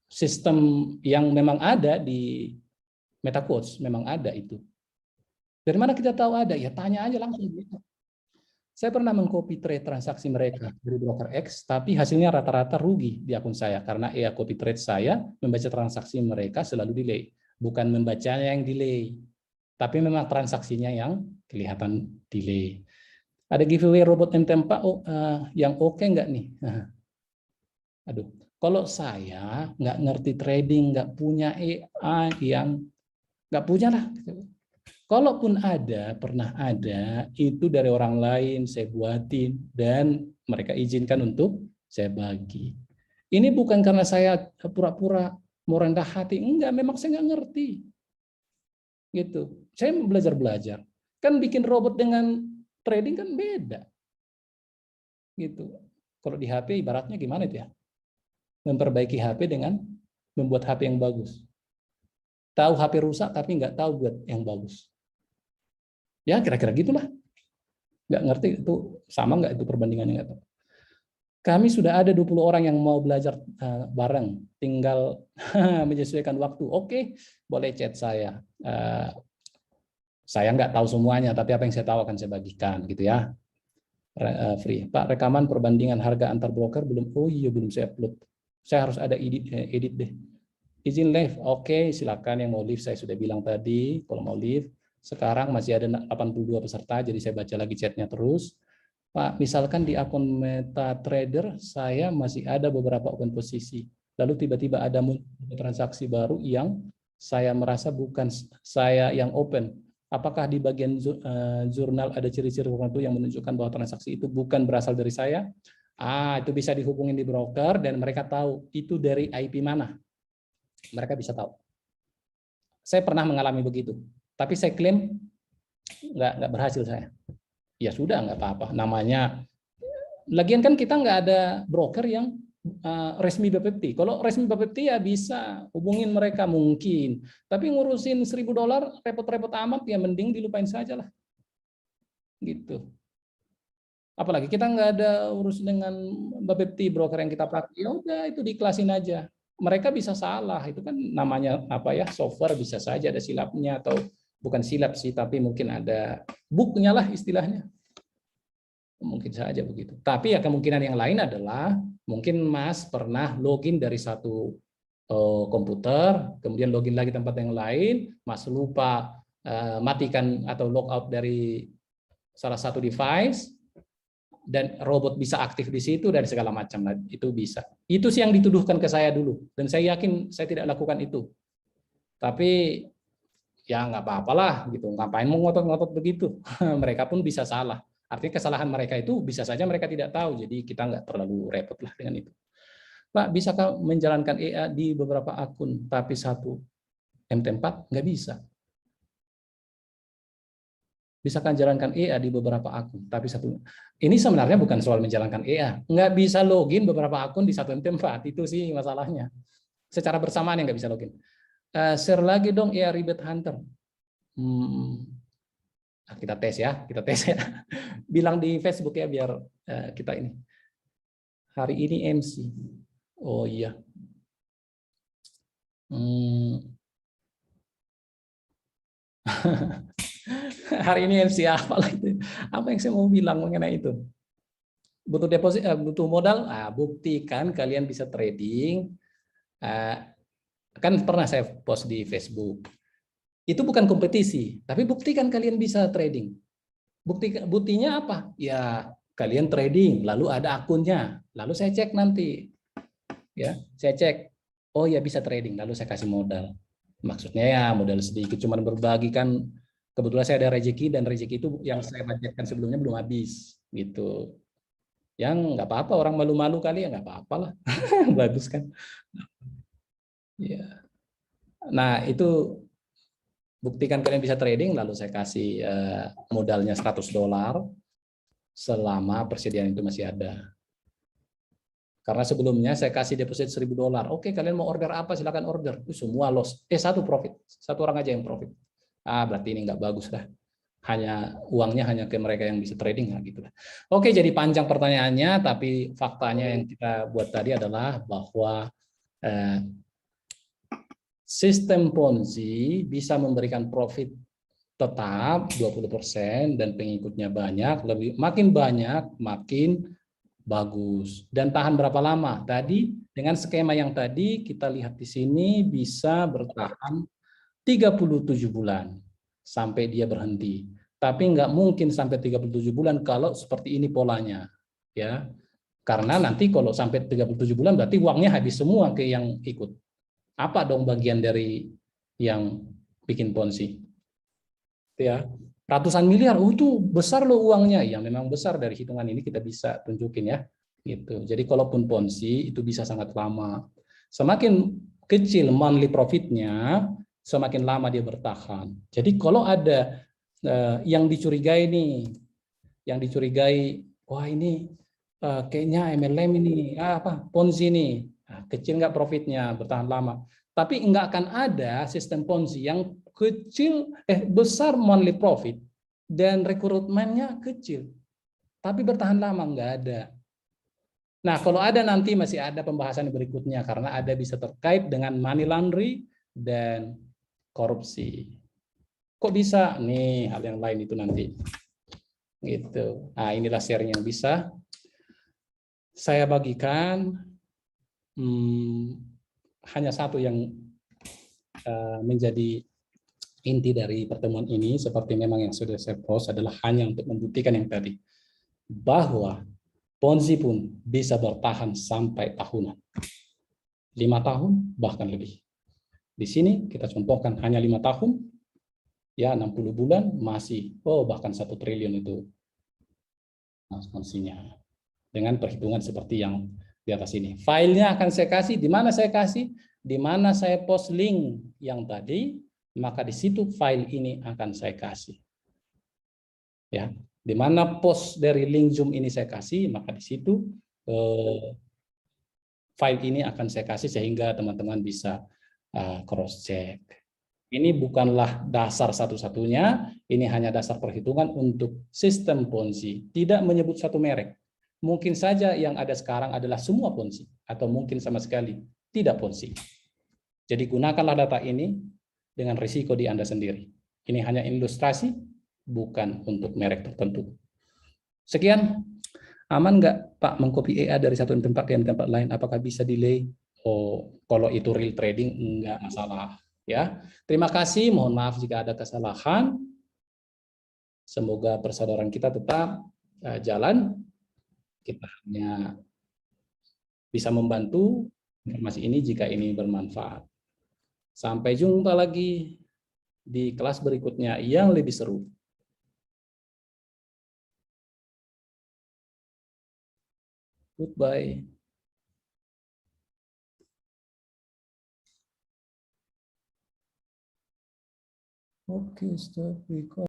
Speaker 1: Sistem yang memang ada di MetaQuotes, memang ada itu. Dari mana kita tahu ada? Ya tanya aja langsung. Saya pernah mengcopy trade transaksi mereka dari broker X, tapi hasilnya rata-rata rugi di akun saya karena copy trade saya membaca transaksi mereka selalu delay, bukan membacanya yang delay, tapi memang transaksinya yang kelihatan delay. Ada giveaway robot MT4 yang oke nggak nih? Aduh, kalau saya nggak ngerti trading, nggak punya AI yang nggak punya lah. Kalaupun ada, pernah ada, itu dari orang lain saya buatin dan mereka izinkan untuk saya bagi. Ini bukan karena saya pura-pura mau rendah hati, enggak, memang saya nggak ngerti. Gitu. Saya belajar-belajar. Kan bikin robot dengan trading kan beda. Gitu. Kalau di HP ibaratnya gimana itu ya? Memperbaiki HP dengan membuat HP yang bagus. Tahu HP rusak tapi nggak tahu buat yang bagus. Ya kira-kira gitulah. Nggak ngerti itu sama nggak itu perbandingannya, nggak tahu. Kami sudah ada 20 orang yang mau belajar bareng, tinggal menyesuaikan waktu. Oke, boleh chat saya. Saya nggak tahu semuanya, tapi apa yang saya tahu akan saya bagikan, gitu ya. Free. Pak, rekaman perbandingan harga antar broker belum. Oh iya, belum saya upload. Saya harus ada edit deh. Izin live. Oke, silakan yang mau live, saya sudah bilang tadi kalau mau live. Sekarang masih ada 82 peserta, jadi saya baca lagi chatnya terus. Pak, misalkan di akun MetaTrader saya masih ada beberapa open posisi. Lalu tiba-tiba ada transaksi baru yang saya merasa bukan saya yang open. Apakah di bagian jurnal ada ciri-ciri tertentu yang menunjukkan bahwa transaksi itu bukan berasal dari saya? Itu bisa dihubungin di broker dan mereka tahu itu dari IP mana. Mereka bisa tahu. Saya pernah mengalami begitu, tapi saya klaim nggak berhasil saya. Ya sudah, nggak apa-apa. Namanya, lagian kan kita nggak ada broker yang resmi Bapepti. Kalau resmi Bapepti ya bisa hubungin mereka mungkin. Tapi ngurusin $1.000 repot-repot amat, ya mending dilupain saja lah. Gitu. Apalagi kita nggak ada urus dengan Bapepti, broker yang kita pakai. Ya udah, itu diiklasin aja. Mereka bisa salah, itu kan namanya apa ya, software bisa saja ada silapnya, atau bukan silap sih, tapi mungkin ada bugnya lah istilahnya. Mungkin saja begitu. Tapi ya kemungkinan yang lain adalah mungkin Mas pernah login dari satu komputer, kemudian login lagi tempat yang lain, Mas lupa matikan atau logout dari salah satu device, dan robot bisa aktif di situ dan segala macam. Itu bisa. Itu sih yang dituduhkan ke saya dulu, dan saya yakin saya tidak lakukan itu. Tapi ya nggak apa-apalah gitu. Ngapain mau ngotot-ngotot begitu? Mereka pun bisa salah. Artinya kesalahan mereka itu bisa saja mereka tidak tahu, jadi kita nggak terlalu repot lah dengan itu. Pak, bisakah menjalankan EA di beberapa akun, tapi satu MT4? Nggak bisa. Bisakah menjalankan EA di beberapa akun, tapi satu. Ini sebenarnya bukan soal menjalankan EA. Nggak bisa login beberapa akun di satu MT4, itu sih masalahnya. Secara bersamaan yang nggak bisa login. Share lagi dong EA Rebate Hunter. Kita tes ya, bilang di Facebook ya biar kita ini. Hari ini MC. Oh iya. Hari ini MC apa lagi? Apa yang saya mau bilang mengenai itu? Butuh deposit, butuh modal. Buktikan kalian bisa trading. Kan pernah saya post di Facebook. Itu bukan kompetisi, tapi buktikan kalian bisa trading. Buktinya apa? Ya kalian trading, lalu ada akunnya, lalu saya cek nanti, ya saya cek, oh ya bisa trading, lalu saya kasih modal. Maksudnya ya modal sedikit, cuman berbagi kan. Kebetulan saya ada rezeki dan rezeki itu yang saya budgetkan sebelumnya belum habis, gitu. Yang nggak apa-apa, orang malu-malu kali ya nggak apa-apa lah, bagus kan? Ya. Nah itu. Buktikan kalian bisa trading, lalu saya kasih modalnya $100 selama persediaan itu masih ada. Karena sebelumnya saya kasih deposit $1.000. Oke, kalian mau order apa? Silakan order. Semua loss. Satu profit. Satu orang aja yang profit. Berarti ini nggak bagus lah. Uangnya hanya ke mereka yang bisa trading, gitu lah. Oke, jadi panjang pertanyaannya, tapi faktanya yang kita buat tadi adalah bahwa sistem Ponzi bisa memberikan profit tetap 20% dan pengikutnya banyak, makin banyak makin bagus. Dan tahan berapa lama? Tadi dengan skema yang tadi kita lihat di sini bisa bertahan 37 bulan sampai dia berhenti. Tapi nggak mungkin sampai 37 bulan kalau seperti ini polanya, ya. Karena nanti kalau sampai 37 bulan berarti uangnya habis semua ke yang ikut. Apa dong bagian dari yang bikin Ponzi? Ya, ratusan miliar, itu besar loh uangnya. Ya memang besar, dari hitungan ini kita bisa tunjukin ya. Gitu. Jadi kalaupun Ponzi itu bisa sangat lama. Semakin kecil monthly profitnya, semakin lama dia bertahan. Jadi kalau ada yang dicurigai nih, wah ini kayaknya MLM ini, Ponzi nih. Kecil nggak profitnya, bertahan lama. Tapi nggak akan ada sistem Ponzi yang besar monthly profit dan rekrutmennya kecil, tapi bertahan lama, nggak ada. Nah, kalau ada nanti masih ada pembahasan berikutnya karena ada bisa terkait dengan money laundry dan korupsi. Kok bisa? Nih, hal yang lain itu nanti. Gitu. Nah, inilah sharing yang bisa saya bagikan. Hanya satu yang menjadi inti dari pertemuan ini, seperti memang yang sudah saya post, adalah hanya untuk membuktikan yang tadi, bahwa Ponzi pun bisa bertahan sampai tahunan. 5 tahun, bahkan lebih. Di sini kita contohkan hanya 5 tahun, ya 60 bulan masih, bahkan 1 triliun itu Ponzi-nya. Dengan perhitungan seperti yang di atas ini. Filenya akan saya kasih, di mana saya kasih? Di mana saya post link yang tadi, maka di situ file ini akan saya kasih. Ya, di mana post dari link Zoom ini saya kasih, maka di situ file ini akan saya kasih sehingga teman-teman bisa cross check. Ini bukanlah dasar satu-satunya, ini hanya dasar perhitungan untuk sistem Ponzi. Tidak menyebut satu merek. Mungkin saja yang ada sekarang adalah semua Ponzi, atau mungkin sama sekali tidak Ponzi. Jadi gunakanlah data ini dengan risiko di Anda sendiri. Ini hanya ilustrasi, bukan untuk merek tertentu. Sekian, aman nggak Pak mengcopy EA dari satu tempat ke tempat lain? Apakah bisa delay? Kalau itu real trading, enggak masalah. Ya, terima kasih. Mohon maaf jika ada kesalahan. Semoga persaudaraan kita tetap jalan. Kita hanya bisa membantu informasi ini jika ini bermanfaat. Sampai jumpa lagi di kelas berikutnya yang lebih seru. Goodbye. Oke, stop record.